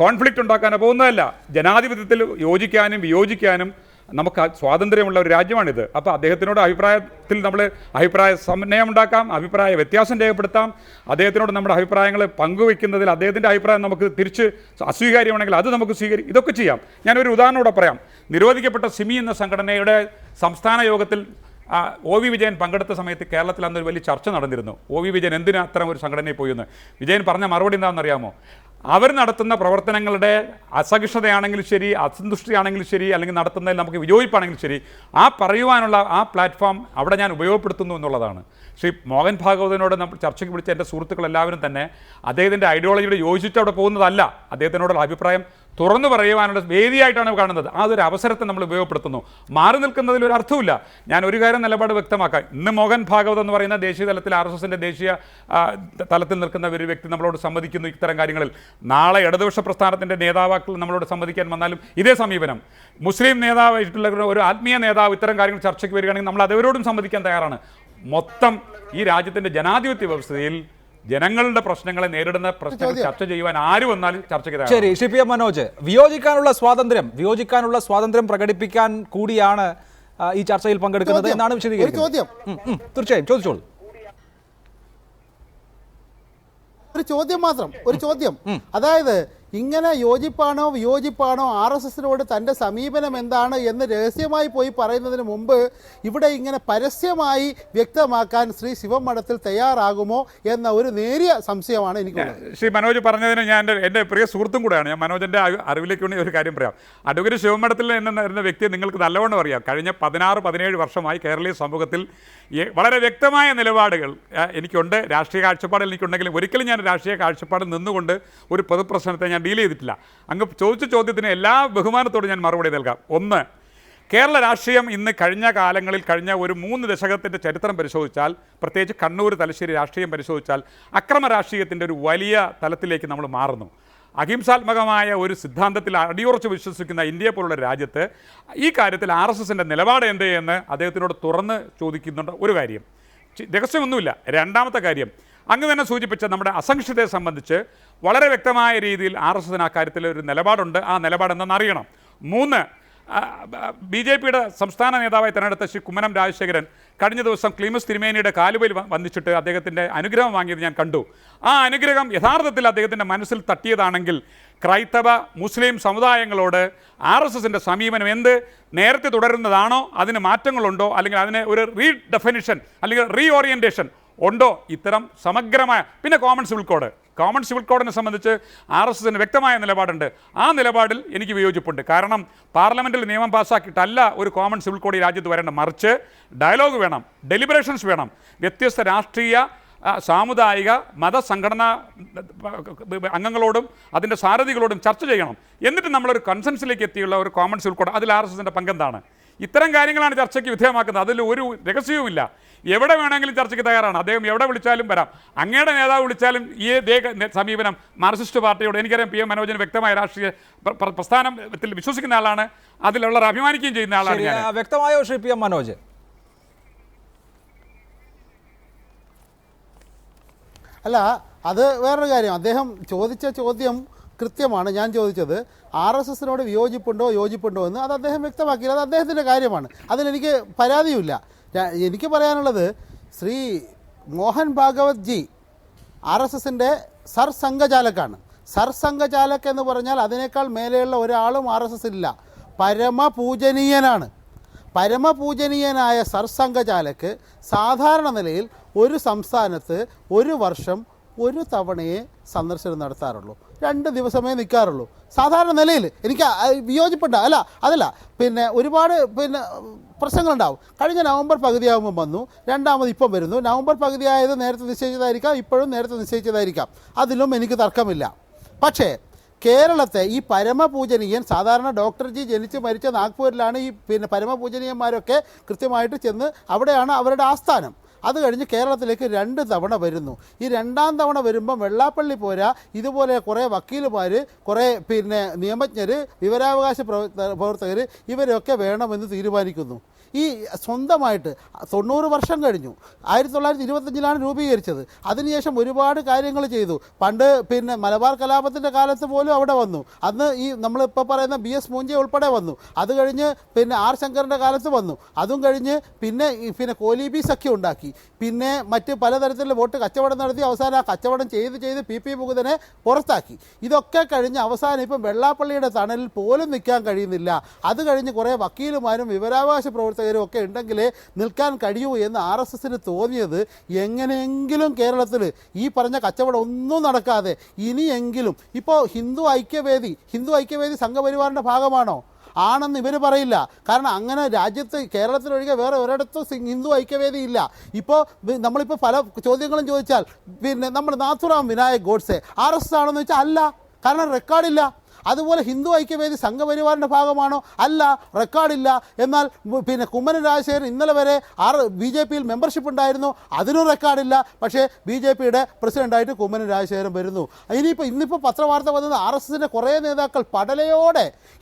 കോൺഫ്ലിക്റ്റ് ഉണ്ടാക്കാനോ പോകുന്നതല്ല. ജനാധിപത്യത്തിൽ യോജിക്കാനും വിയോജിക്കാനും നമുക്ക് സ്വാതന്ത്ര്യമുള്ള ഒരു രാജ്യമാണിത്. അപ്പോൾ അദ്ദേഹത്തിനോട് അഭിപ്രായത്തിൽ നമ്മൾ അഭിപ്രായ സമന്വയം ഉണ്ടാക്കാം, അഭിപ്രായ വ്യത്യാസം രേഖപ്പെടുത്താം. അദ്ദേഹത്തിനോട് നമ്മുടെ അഭിപ്രായങ്ങൾ പങ്കുവയ്ക്കുന്നതിൽ അദ്ദേഹത്തിൻ്റെ അഭിപ്രായം നമുക്ക് തിരിച്ച് അസ്വീകാര്യമാണെങ്കിൽ അത് നമുക്ക് ഇതൊക്കെ ചെയ്യാം. ഞാനൊരു ഉദാഹരണം കൂടെ പറയാം. നിരോധിക്കപ്പെട്ട സിമി എന്ന സംഘടനയുടെ സംസ്ഥാന യോഗത്തിൽ ഒ.വി. വിജയൻ പങ്കെടുത്ത സമയത്ത് കേരളത്തിൽ അന്നൊരു വലിയ ചർച്ച നടന്നിരുന്നു. ഒ.വി. വിജയൻ എന്തിനാ അത്തരം ഒരു സംഘടനയിൽ പോയെന്ന്. വിജയൻ പറഞ്ഞ മറുപടി എന്താണെന്നറിയാമോ? അവർ നടത്തുന്ന പ്രവർത്തനങ്ങളുടെ അസഹിഷ്ണുതയാണെങ്കിലും ശരി, അസന്തുഷ്ടിയാണെങ്കിലും ശരി, അല്ലെങ്കിൽ നടത്തുന്നതിൽ നമുക്ക് വിയോജിപ്പാണെങ്കിലും ശരി, ആ പറയുവാനുള്ള ആ പ്ലാറ്റ്ഫോം അവിടെ ഞാൻ ഉപയോഗപ്പെടുത്തുന്നു എന്നുള്ളതാണ്. ശ്രീ മോഹൻ ഭാഗവതനോട് നമ്മൾ ചർച്ചയ്ക്ക് വിളിച്ച എൻ്റെ സുഹൃത്തുക്കളെല്ലാവരും തന്നെ അദ്ദേഹത്തിൻ്റെ ഐഡിയോളജിയോട് യോജിച്ച് അവിടെ പോകുന്നതല്ല. അദ്ദേഹത്തിനോടുള്ള അഭിപ്രായം തുറന്നു പറയുവാനുള്ള വേദിയായിട്ടാണ് കാണുന്നത്. അതൊരു അവസരത്തെ നമ്മൾ ഉപയോഗപ്പെടുത്തുന്നു. മാറി നിൽക്കുന്നതിൽ ഒരു അർത്ഥമില്ല. ഞാൻ ഒരു കാര്യം നിലപാട് വ്യക്തമാക്കാം. ഇന്ന് മോഹൻ ഭാഗവത് എന്ന് പറയുന്ന ദേശീയ തലത്തിൽ RSSൻ്റെ ദേശീയ തലത്തിൽ നിൽക്കുന്ന ഒരു വ്യക്തി നമ്മളോട് സമ്മതിക്കുന്നു ഇത്തരം കാര്യങ്ങളിൽ. നാളെ ഇടതുപക്ഷ പ്രസ്ഥാനത്തിൻ്റെ നേതാവാക്കൾ നമ്മളോട് സമ്മതിക്കാൻ വന്നാലും ഇതേ സമീപനം. മുസ്ലിം നേതാവായിട്ടുള്ള ഒരു ആത്മീയ നേതാവ് ഇത്തരം കാര്യങ്ങൾ ചർച്ചയ്ക്ക് വരികയാണെങ്കിൽ നമ്മൾ അതവരോടും സമ്മതിക്കാൻ തയ്യാറാണ്. മൊത്തം ഈ രാജ്യത്തിൻ്റെ ജനാധിപത്യ വ്യവസ്ഥയിൽ ജനങ്ങളുടെ പ്രശ്നങ്ങളെ നേരിടുന്ന പ്രശ്നങ്ങൾ ചർച്ച ചെയ്യുവാൻ ആര് വന്നാലും ചർച്ചയ്ക്ക്. ശരി, CPM മനോജ്, വിയോജിക്കാനുള്ള സ്വാതന്ത്ര്യം പ്രകടിപ്പിക്കാൻ കൂടിയാണ് ഈ ചർച്ചയിൽ പങ്കെടുക്കുന്നത് എന്നാണ് വിശദീകരിക്കുന്നത്. തീർച്ചയായും ചോദിച്ചോളൂ. ഒരു ചോദ്യം. അതായത് ഇങ്ങനെ യോജിപ്പാണോ വിയോജിപ്പാണോ RSSനോട് തൻ്റെ സമീപനം എന്താണ് എന്ന് രഹസ്യമായി പോയി പറയുന്നതിന് മുമ്പ് ഇവിടെ ഇങ്ങനെ പരസ്യമായി വ്യക്തമാക്കാൻ ശ്രീ ശിവമഠത്തിൽ തയ്യാറാകുമോ എന്ന ഒരു നേരിയ സംശയമാണ് എനിക്കുള്ളത്. ശ്രീ മനോജ് പറഞ്ഞതിന് ഞാൻ എൻ്റെ പ്രിയ സുഹൃത്തും കൂടെയാണ്. ഞാൻ മനോജിൻ്റെ അറിവിലേക്ക് വേണ്ടി ഒരു കാര്യം പറയാം. അഡ്വക്കേറ്റ് ശിവമഠത്തിൽ എന്ന വ്യക്തിയെ നിങ്ങൾക്ക് നല്ലവണ്ണം അറിയാം. കഴിഞ്ഞ 16-17 വർഷമായി കേരളീയ സമൂഹത്തിൽ വളരെ വ്യക്തമായ നിലപാടുകൾ എനിക്കുണ്ട്. രാഷ്ട്രീയ കാഴ്ചപ്പാടുകൾ എനിക്കുണ്ടെങ്കിലും ഒരിക്കലും ഞാൻ രാഷ്ട്രീയ കാഴ്ചപ്പാടിൽ നിന്നുകൊണ്ട് ഒരു പൊതുപ്രശ്നത്തെ ഞാൻ ഡീൽ ചെയ്തിട്ടില്ല. അങ്ങ് ചോദിച്ച ചോദ്യത്തിന് എല്ലാ ബഹുമാനത്തോടും ഞാൻ മറുപടി നൽകാം. ഒന്ന്, കേരള രാഷ്ട്രീയം ഇന്ന് കഴിഞ്ഞ കാലങ്ങളിൽ കഴിഞ്ഞ ഒരു 3 ദശകത്തിൻ്റെ ചരിത്രം പരിശോധിച്ചാൽ, പ്രത്യേകിച്ച് കണ്ണൂർ തലശ്ശേരി രാഷ്ട്രീയം പരിശോധിച്ചാൽ അക്രമ രാഷ്ട്രീയത്തിൻ്റെ ഒരു വലിയ തലത്തിലേക്ക് നമ്മൾ മാറുന്നു. അഹിംസാത്മകമായ ഒരു സിദ്ധാന്തത്തിൽ അടിയുറച്ച് വിശ്വസിക്കുന്ന ഇന്ത്യയെ പോലുള്ള രാജ്യത്ത് ഈ കാര്യത്തിൽ RSSൻ്റെ നിലപാട് എന്ത് എന്ന് അദ്ദേഹത്തിനോട് തുറന്ന് ചോദിക്കുന്നുണ്ട്. ഒരു കാര്യം, രഹസ്യമൊന്നുമില്ല. രണ്ടാമത്തെ കാര്യം, അങ്ങ് തന്നെ സൂചിപ്പിച്ച നമ്മുടെ അസഹിഷ്ണുതയെ സംബന്ധിച്ച് വളരെ വ്യക്തമായ രീതിയിൽ RSSന് ആ കാര്യത്തിൽ ഒരു നിലപാടുണ്ട്. ആ നിലപാട് എന്തെന്ന് അറിയണം. 3, BJPയുടെ സംസ്ഥാന നേതാവായി തിരഞ്ഞെടുത്ത ശ്രീ കുമ്മനം രാജശേഖരൻ കഴിഞ്ഞ ദിവസം ക്ലീമസ് തിരുമേനിയുടെ കാലുവയിൽ വന്നിച്ചിട്ട് അദ്ദേഹത്തിൻ്റെ അനുഗ്രഹം വാങ്ങിയത് ഞാൻ കണ്ടു. ആ അനുഗ്രഹം യഥാർത്ഥത്തിൽ അദ്ദേഹത്തിൻ്റെ മനസ്സിൽ തട്ടിയതാണെങ്കിൽ ക്രൈസ്തവ മുസ്ലിം സമുദായങ്ങളോട് RSSൻ്റെ സമീപനം എന്ത് നേരത്തെ തുടരുന്നതാണോ, അതിന് മാറ്റങ്ങളുണ്ടോ, അല്ലെങ്കിൽ അതിന് ഒരു റീഡെഫിനിഷൻ അല്ലെങ്കിൽ റീഓറിയൻറ്റേഷൻ ഉണ്ടോ? ഇത്തരം സമഗ്രമായ, പിന്നെ കോമൺ സിവിൽ കോഡിനെ സംബന്ധിച്ച് RSSന് വ്യക്തമായ നിലപാടുണ്ട്. ആ നിലപാടിൽ എനിക്ക് വിയോജിപ്പുണ്ട്. കാരണം പാർലമെൻറ്റിൽ നിയമം പാസ്സാക്കിയിട്ടല്ല ഒരു കോമൺ സിവിൽ കോഡ് ഈ രാജ്യത്ത് വരേണ്ട. മറിച്ച് ഡയലോഗ് വേണം, ഡെലിബറേഷൻസ് വേണം, വ്യത്യസ്ത രാഷ്ട്രീയ സാമുദായിക മതസംഘടനാ അംഗങ്ങളോടും അതിൻ്റെ സാരഥികളോടും ചർച്ച ചെയ്യണം. എന്നിട്ട് നമ്മളൊരു കൺസെൻസിലേക്ക് എത്തിയുള്ള ഒരു കോമൺ സിവിൽ കോഡ്, അതിൽ RSSൻ്റെ പങ്കെന്താണ്? ഇത്തരം കാര്യങ്ങളാണ് ചർച്ചയ്ക്ക് വിധേയമാക്കുന്നത്. അതിൽ ഒരു രഹസ്യവുമില്ല. എവിടെ വേണമെങ്കിലും ചർച്ചയ്ക്ക് തയ്യാറാണ്. അദ്ദേഹം എവിടെ വിളിച്ചാലും വരാം. അങ്ങയുടെ നേതാവ് വിളിച്ചാലും ഈ സമീപനം മാർക്സിസ്റ്റ് പാർട്ടിയോട്, എനിക്കറിയാം PM മനോജിന് വ്യക്തമായ രാഷ്ട്രീയ പ്രസ്ഥാനത്തിൽ വിശ്വസിക്കുന്ന ആളാണ്, അതിലുള്ള അഭിമാനിക്കുകയും ചെയ്യുന്ന ആളാണ്. വ്യക്തമായോ ശ്രീ PM മനോജ്? അല്ല, അത് വേറൊരു കാര്യം. അദ്ദേഹം ചോദിച്ച ചോദ്യം കൃത്യമാണ്. ഞാൻ ചോദിച്ചത് RSSനോട് യോജിപ്പുണ്ടോ എന്ന്. അത് അദ്ദേഹം വ്യക്തമാക്കിയില്ല. അത് അദ്ദേഹത്തിൻ്റെ കാര്യമാണ്. അതിലെനിക്ക് പരാതിയുമില്ല. എനിക്ക് പറയാനുള്ളത്, ശ്രീ മോഹൻ ഭാഗവത് ജി RSSൻ്റെ സർസംഘചാലക്കാണ്. സർസംഘചാലക് എന്ന് പറഞ്ഞാൽ അതിനേക്കാൾ മേലെയുള്ള ഒരാളും RSSനില്ല. പരമപൂജനീയനാണ്. പരമപൂജനീയനായ സർസംഘചാലക് സാധാരണ നിലയിൽ ഒരു സംസ്ഥാനത്ത് ഒരു വർഷം ഒരു തവണയെ സന്ദർശനം നടത്താറുള്ളൂ, 2 ദിവസമേ നിൽക്കാറുള്ളൂ. സാധാരണ നിലയിൽ എനിക്ക് വിയോജിപ്പുണ്ട്, അതല്ല പിന്നെ ഒരുപാട് പ്രശ്നങ്ങളുണ്ടാവും. കഴിഞ്ഞ നവംബർ പകുതിയാകുമ്പോൾ വന്നു, രണ്ടാമത് ഇപ്പം വരുന്നു. നവംബർ പകുതിയായത് നേരത്തെ നിശ്ചയിച്ചതായിരിക്കാം, ഇപ്പോഴും നേരത്തെ നിശ്ചയിച്ചതായിരിക്കാം, അതിലും എനിക്ക് തർക്കമില്ല. പക്ഷേ കേരളത്തെ ഈ പരമപൂജനീയൻ, സാധാരണ ഡോക്ടർ ജി ജനിച്ച് മരിച്ച നാഗ്പൂരിലാണ് ഈ പരമപൂജനീയന്മാരൊക്കെ കൃത്യമായിട്ട് ചെന്ന് അവിടെയാണ് അവരുടെ ആസ്ഥാനം. അത് കഴിഞ്ഞ് കേരളത്തിലേക്ക് 2 തവണ വരുന്നു. ഈ 2ാം തവണ വരുമ്പം വെള്ളാപ്പള്ളി പോരാ, ഇതുപോലെ കുറേ വക്കീലുമാർ, കുറേ നിയമജ്ഞർ, വിവരാവകാശ പ്രവർത്തകർ ഇവരൊക്കെ വേണമെന്ന് തീരുമാനിക്കുന്നു. ഈ സ്വന്തമായിട്ട് 90 വർഷം കഴിഞ്ഞു. 1925 രൂപീകരിച്ചത്. അതിനുശേഷം ഒരുപാട് കാര്യങ്ങൾ ചെയ്തു. പണ്ട് മലബാർ കലാപത്തിൻ്റെ കാലത്ത് പോലും അവിടെ വന്നു. അന്ന് ഈ നമ്മളിപ്പോൾ പറയുന്ന BS മൂഞ്ചെ ഉൾപ്പെടെ വന്നു. അത് കഴിഞ്ഞ് ആർ ശങ്കറിൻ്റെ കാലത്ത് വന്നു. അതും കഴിഞ്ഞ് പിന്നെ കോലീബി സഖ്യം ഉണ്ടാക്കി. പിന്നെ മറ്റ് പലതരത്തിലുള്ള വോട്ട് കച്ചവടം നടത്തി അവസാനം ആ കച്ചവടം ചെയ്ത് PP മുകുന്ദനെ പുറത്താക്കി. ഇതൊക്കെ കഴിഞ്ഞ് അവസാനം ഇപ്പം വെള്ളാപ്പള്ളിയുടെ തണലിൽ പോലും നിൽക്കാൻ കഴിയുന്നില്ല. അത് കഴിഞ്ഞ് കുറേ വക്കീലുമാരും വിവരാവകാശ പ്രവർത്തകരും ഒക്കെ ഉണ്ടെങ്കിലേ നിൽക്കാൻ കഴിയൂ എന്ന് RSSന് തോന്നിയത്. എങ്ങനെയെങ്കിലും കേരളത്തിൽ ഈ പറഞ്ഞ കച്ചവടം ഒന്നും നടക്കാതെ ഇനിയെങ്കിലും ഇപ്പോൾ ഹിന്ദു ഐക്യവേദി സംഘപരിവാറിൻ്റെ ഭാഗമാണോ? ആണെന്ന് ഇവർ പറയില്ല. കാരണം അങ്ങനെ രാജ്യത്ത് കേരളത്തിലൊഴികെ വേറെ ഒരിടത്തും ഹിന്ദു ഐക്യവേദി ഇല്ല. ഇപ്പോൾ നമ്മളിപ്പോൾ പല ചോദ്യങ്ങളും ചോദിച്ചാൽ നമ്മുടെ നാഥുറാം വിനായക് ഗോഡ്സെ RSS ആണെന്ന് വെച്ചാൽ അല്ല, കാരണം റെക്കോർഡില്ല. അതുപോലെ ഹിന്ദു ഐക്യവേദി സംഘപരിവാറിൻ്റെ ഭാഗമാണോ? അല്ല, റെക്കോർഡില്ല. എന്നാൽ കുമ്മനം രാജശേഖരൻ ഇന്നലെ വരെ BJPയിൽ മെമ്പർഷിപ്പ് ഉണ്ടായിരുന്നു, അതിനും റെക്കോർഡില്ല. പക്ഷേ BJPയുടെ പ്രസിഡൻ്റായിട്ട് കുമ്മനം രാജശേഖരൻ വരുന്നു. ഇന്നിപ്പോൾ പത്രവാർത്ത വന്നത് RSSൻ്റെ കുറേ നേതാക്കൾ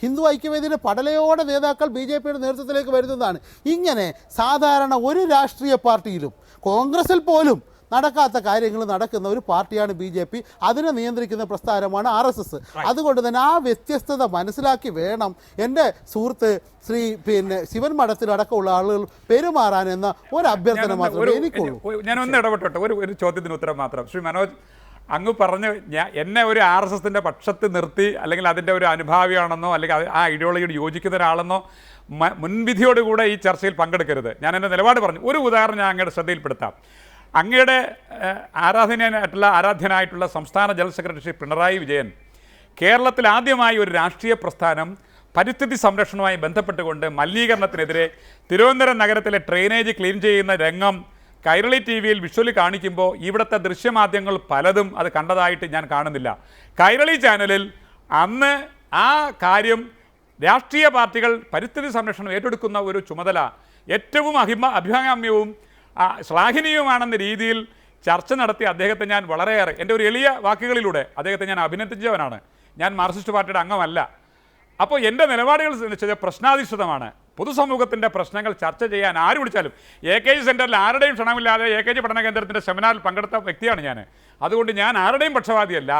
ഹിന്ദു ഐക്യവേദിയുടെ പടലയോടെ നേതാക്കൾ BJPയുടെ നേതൃത്വത്തിലേക്ക് വരുന്നതാണ്. ഇങ്ങനെ സാധാരണ ഒരു രാഷ്ട്രീയ പാർട്ടിയിലും, കോൺഗ്രസിൽ പോലും നടക്കാത്ത കാര്യങ്ങൾ നടക്കുന്ന ഒരു പാർട്ടിയാണ് BJP. അതിനെ നിയന്ത്രിക്കുന്ന പ്രസ്ഥാനമാണ് RSS. അതുകൊണ്ട് തന്നെ ആ വ്യത്യസ്തത മനസ്സിലാക്കി വേണം എൻ്റെ സുഹൃത്ത് ശ്രീ ശിവൻ മഠത്തിലടക്കമുള്ള ആളുകൾ പെരുമാറാൻ എന്ന ഒരു അഭ്യർത്ഥന മാത്രമേ എനിക്കുള്ളൂ. ഞാനൊന്ന് ഇടപെട്ടോട്ടെ, ഒരു ചോദ്യത്തിന് ഉത്തരം മാത്രം. ശ്രീ മനോജ്, അങ്ങ് പറഞ്ഞ് എന്നെ ഒരു RSSൻ്റെ പക്ഷത്ത് നിർത്തി, അല്ലെങ്കിൽ അതിൻ്റെ ഒരു അനുഭാവിയാണെന്നോ അല്ലെങ്കിൽ ആ ഐഡിയോളജിയോട് യോജിക്കുന്ന ഒരാളെന്നോ മുൻവിധിയോടുകൂടെ ഈ ചർച്ചയിൽ പങ്കെടുക്കരുത്. ഞാൻ എൻ്റെ നിലപാട് പറഞ്ഞു. ഒരു ഉദാഹരണം ഞാൻ അങ്ങയുടെ ശ്രദ്ധയിൽപ്പെടുത്താം. അങ്ങയുടെ ആരാധ്യനായിട്ടുള്ള സംസ്ഥാന ജനറൽ സെക്രട്ടറി ശ്രീ പിണറായി വിജയൻ കേരളത്തിൽ ആദ്യമായി ഒരു രാഷ്ട്രീയ പ്രസ്ഥാനം പരിസ്ഥിതി സംരക്ഷണവുമായി ബന്ധപ്പെട്ടുകൊണ്ട് മലിനീകരണത്തിനെതിരെ തിരുവനന്തപുരം നഗരത്തിലെ ഡ്രെയിനേജ് ക്ലീൻ ചെയ്യുന്ന രംഗം കൈരളി TV വിഷ്വലി കാണിക്കുമ്പോൾ ഇവിടുത്തെ ദൃശ്യമാധ്യമങ്ങൾ പലതും അത് കണ്ടതായിട്ട് ഞാൻ കാണുന്നില്ല. കൈരളി ചാനലിൽ അന്ന് ആ കാര്യം രാഷ്ട്രീയ പാർട്ടികൾ പരിസ്ഥിതി സംരക്ഷണം ഏറ്റെടുക്കുന്ന ഒരു ചുമതല ഏറ്റവും അഭികാമ്യവും ശ്ലാഘനീയവുമാണെന്ന രീതിയിൽ ചർച്ച നടത്തി അദ്ദേഹത്തെ ഞാൻ വളരെയേറെ, എൻ്റെ ഒരു എളിയ വാക്കുകളിലൂടെ അദ്ദേഹത്തെ ഞാൻ അഭിനന്ദിച്ചവനാണ്. ഞാൻ മാർക്സിസ്റ്റ് പാർട്ടിയുടെ അംഗമല്ല. അപ്പോൾ എൻ്റെ നിലപാടുകൾ പ്രശ്നാധിഷ്ഠിതമാണ്. പൊതുസമൂഹത്തിൻ്റെ പ്രശ്നങ്ങൾ ചർച്ച ചെയ്യാൻ ആര് വിളിച്ചാലും, AKG സെൻറ്ററിൽ ആരുടെയും ക്ഷണമില്ലാതെ AKG പഠന കേന്ദ്രത്തിൻ്റെ സെമിനാറിൽ പങ്കെടുത്ത വ്യക്തിയാണ് ഞാൻ. അതുകൊണ്ട് ഞാൻ ആരുടെയും പക്ഷപാതിയല്ല.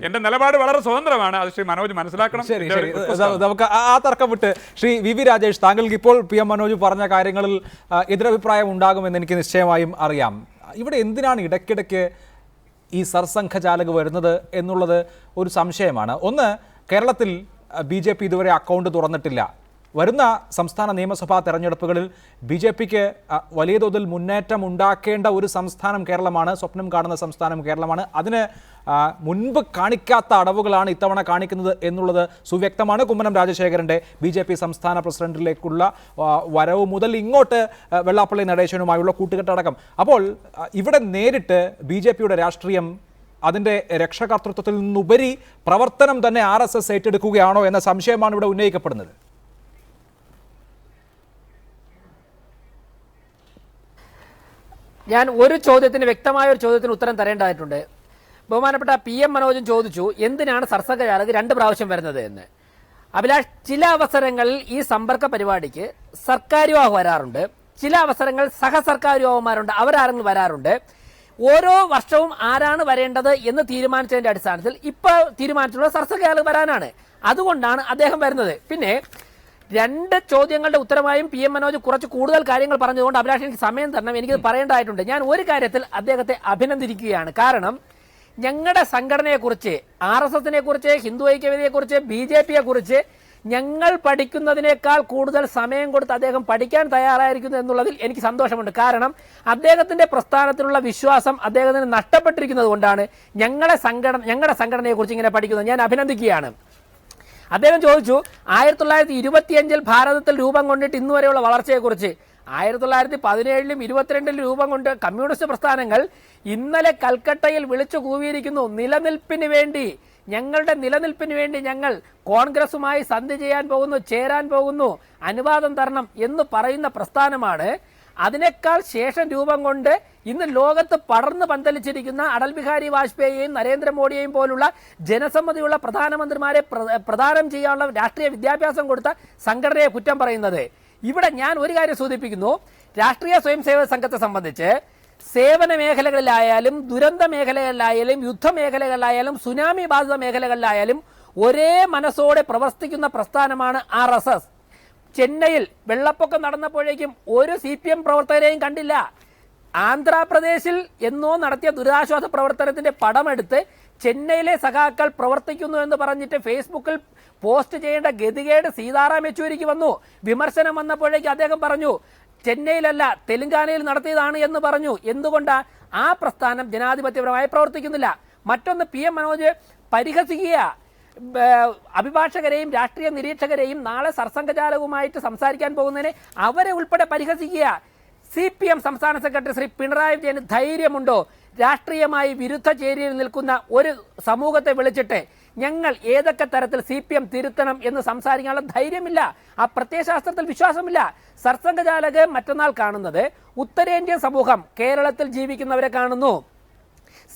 എൻ്റെ നിലപാട് വളരെ സ്വതന്ത്രമാണ്. അത് ശ്രീ മനോജ് മനസ്സിലാക്കണം. ശരി, നമുക്ക് ആ തർക്കം വിട്ട് ശ്രീ VV രാജേഷ്, താങ്കൾക്ക് ഇപ്പോൾ PM മനോജ് പറഞ്ഞ കാര്യങ്ങളിൽ എതിരഭിപ്രായം ഉണ്ടാകുമെന്ന് എനിക്ക് നിശ്ചയമായും അറിയാം. ഇവിടെ എന്തിനാണ് ഇടയ്ക്കിടയ്ക്ക് ഈ സർസംഘചാലക് വരുന്നത് എന്നുള്ളത് ഒരു സംശയമാണ്. ഒന്ന്, കേരളത്തിൽ BJP ഇതുവരെ അക്കൗണ്ട് തുറന്നിട്ടില്ല. വരുന്ന സംസ്ഥാന നിയമസഭാ തെരഞ്ഞെടുപ്പുകളിൽ BJPക്ക് വലിയ തോതിൽ മുന്നേറ്റം ഉണ്ടാക്കേണ്ട ഒരു സംസ്ഥാനം കേരളമാണ്, സ്വപ്നം കാണുന്ന സംസ്ഥാനം കേരളമാണ്. അതിന് മുൻപ് കാണിക്കാത്ത അടവുകളാണ് ഇത്തവണ കാണിക്കുന്നത് എന്നുള്ളത് സുവ്യക്തമാണ്. കുമ്മനം രാജശേഖരൻ്റെ BJP സംസ്ഥാന പ്രസിഡന്റിലേക്കുള്ള വരവ് മുതൽ ഇങ്ങോട്ട് വെള്ളാപ്പള്ളി നടേശനുമായുള്ള കൂട്ടുകെട്ടടക്കം. അപ്പോൾ ഇവിടെ നേരിട്ട് BJPയുടെ രാഷ്ട്രീയം അതിൻ്റെ രക്ഷകർത്തൃത്വത്തിൽ നിന്നുപരി പ്രവർത്തനം തന്നെ RSS ഏറ്റെടുക്കുകയാണോ എന്ന സംശയമാണ് ഇവിടെ ഉന്നയിക്കപ്പെടുന്നത്. ഞാൻ ഒരു ചോദ്യത്തിന്, വ്യക്തമായ ഒരു ചോദ്യത്തിന് ഉത്തരം തരേണ്ടതായിട്ടുണ്ട്. ബഹുമാനപ്പെട്ട PM മനോജും ചോദിച്ചു എന്തിനാണ് സർസംഘചാലക് 2 പ്രാവശ്യം വരുന്നത് എന്ന്. അഭിലാഷ്, ചില അവസരങ്ങളിൽ ഈ സമ്പർക്ക പരിപാടിക്ക് സർക്കാർ യുവാവ് വരാറുണ്ട്, ചില അവസരങ്ങൾ സഹസർക്കാർ യുവാവുമാരുണ്ട്, അവരാരെങ്കിലും വരാറുണ്ട്. ഓരോ വർഷവും ആരാണ് വരേണ്ടത് എന്ന് തീരുമാനിച്ചതിൻ്റെ അടിസ്ഥാനത്തിൽ ഇപ്പോൾ തീരുമാനിച്ചിട്ടുള്ള സർസംഘചാലക് വരാനാണ്. അതുകൊണ്ടാണ് അദ്ദേഹം വരുന്നത്. പിന്നെ 2 ചോദ്യങ്ങളുടെ ഉത്തരമായും PM മനോജ് കുറച്ച് കൂടുതൽ കാര്യങ്ങൾ പറഞ്ഞതുകൊണ്ട് അഭിലാഷ് എനിക്ക് സമയം തരണം, എനിക്കത് പറയേണ്ടതായിട്ടുണ്ട്. ഞാൻ ഒരു കാര്യത്തിൽ അദ്ദേഹത്തെ അഭിനന്ദിക്കുകയാണ്. കാരണം ഞങ്ങളുടെ സംഘടനയെക്കുറിച്ച്, RSSനെ കുറിച്ച്, ഹിന്ദു ഐക്യവേദിയെക്കുറിച്ച്, BJPയെ കുറിച്ച് ഞങ്ങൾ പഠിക്കുന്നതിനേക്കാൾ കൂടുതൽ സമയം കൊടുത്ത് അദ്ദേഹം പഠിക്കാൻ തയ്യാറായിരിക്കുന്നു എന്നുള്ളതിൽ എനിക്ക് സന്തോഷമുണ്ട്. കാരണം അദ്ദേഹത്തിന്റെ പ്രസ്ഥാനത്തിലുള്ള വിശ്വാസം അദ്ദേഹത്തിന് നഷ്ടപ്പെട്ടിരിക്കുന്നത് കൊണ്ടാണ് ഞങ്ങളുടെ സംഘടനയെക്കുറിച്ച് ഇങ്ങനെ പഠിക്കുന്നത്. ഞാൻ അഭിനന്ദിക്കുകയാണ്. അദ്ദേഹം ചോദിച്ചു 1925 ഭാരതത്തിൽ രൂപം കൊണ്ടിട്ട് ഇന്നുവരെയുള്ള വളർച്ചയെക്കുറിച്ച്. 1917 22 രൂപം കൊണ്ട് കമ്മ്യൂണിസ്റ്റ് പ്രസ്ഥാനങ്ങൾ ഇന്നലെ കൽക്കട്ടയിൽ വിളിച്ചു കൂവിയിരിക്കുന്നു, നിലനിൽപ്പിന് വേണ്ടി, ഞങ്ങളുടെ നിലനിൽപ്പിന് വേണ്ടി ഞങ്ങൾ കോൺഗ്രസുമായി സന്ധി ചെയ്യാൻ പോകുന്നു, ചേരാൻ പോകുന്നു, അനുവാദം തരണം എന്ന് പറയുന്ന പ്രസ്ഥാനമാണ്. അതിനേക്കാൾ ശേഷം രൂപം കൊണ്ട് ഇന്ന് ലോകത്ത് പടർന്നു പന്തലിച്ചിരിക്കുന്ന അടൽ ബിഹാരി വാജ്പേയിയെയും നരേന്ദ്രമോദിയെയും പോലുള്ള ജനസമ്മതിയുള്ള പ്രധാനമന്ത്രിമാരെ പ്രദാനം ചെയ്യാനുള്ള രാഷ്ട്രീയ വിദ്യാഭ്യാസം കൊടുത്ത സംഘടനയെ കുറ്റം പറയുന്നത്. ഇവിടെ ഞാൻ ഒരു കാര്യം സൂചിപ്പിക്കുന്നു. രാഷ്ട്രീയ സ്വയംസേവക സംഘത്തെ സംബന്ധിച്ച് സേവന മേഖലകളിലായാലും ദുരന്ത മേഖലകളിലായാലും യുദ്ധമേഖലകളിലായാലും സുനാമി ബാധിത മേഖലകളിലായാലും ഒരേ മനസ്സോടെ പ്രവർത്തിക്കുന്ന പ്രസ്ഥാനമാണ് RSS. ചെന്നൈയിൽ വെള്ളപ്പൊക്കം നടന്നപ്പോഴേക്കും ഒരു CPM പ്രവർത്തകരെയും കണ്ടില്ല. ആന്ധ്രാപ്രദേശിൽ എന്നോ നടത്തിയ ദുരിതാശ്വാസ പ്രവർത്തനത്തിന്റെ പടമെടുത്ത് ചെന്നൈയിലെ സഖാക്കൾ പ്രവർത്തിക്കുന്നു എന്ന് പറഞ്ഞിട്ട് ഫേസ്ബുക്കിൽ പോസ്റ്റ് ചെയ്യേണ്ട ഗതികേട് സീതാറാം യെച്ചൂരിക്ക് വന്നു. വിമർശനം വന്നപ്പോഴേക്ക് അദ്ദേഹം പറഞ്ഞു ചെന്നൈയിലല്ല തെലങ്കാനയിൽ നടത്തിയതാണ് എന്ന് പറഞ്ഞു. എന്തുകൊണ്ടാ? ആ പ്രസ്ഥാനം ജനാധിപത്യപരമായി പ്രവർത്തിക്കുന്നില്ല. മറ്റൊന്ന് PM മനോജ് പരിഹസിക്കുക. അഭിഭാഷകരെയും രാഷ്ട്രീയ നിരീക്ഷകരെയും നാളെ സർസംഘചാലകവുമായിട്ട് സംസാരിക്കാൻ പോകുന്നതിനെ അവരെ ഉൾപ്പെടെ പരിഹസിക്കുക. CPM സംസ്ഥാന സെക്രട്ടറി ശ്രീ പിണറായി വിജയന് ധൈര്യമുണ്ടോ രാഷ്ട്രീയമായി വിരുദ്ധ ചേരിയിൽ നിൽക്കുന്ന ഒരു സമൂഹത്തെ വിളിച്ചിട്ട് ഞങ്ങൾ ഏതൊക്കെ തരത്തിൽ CPM തിരുത്തണം എന്ന് സംസാരിക്കാനുള്ള ധൈര്യമില്ല, ആ പ്രത്യയശാസ്ത്രത്തിൽ വിശ്വാസമില്ല. സർസംഘചാലക് മറ്റന്നാൾ കാണുന്നത് ഉത്തരേന്ത്യൻ സമൂഹം കേരളത്തിൽ ജീവിക്കുന്നവരെ കാണുന്നു,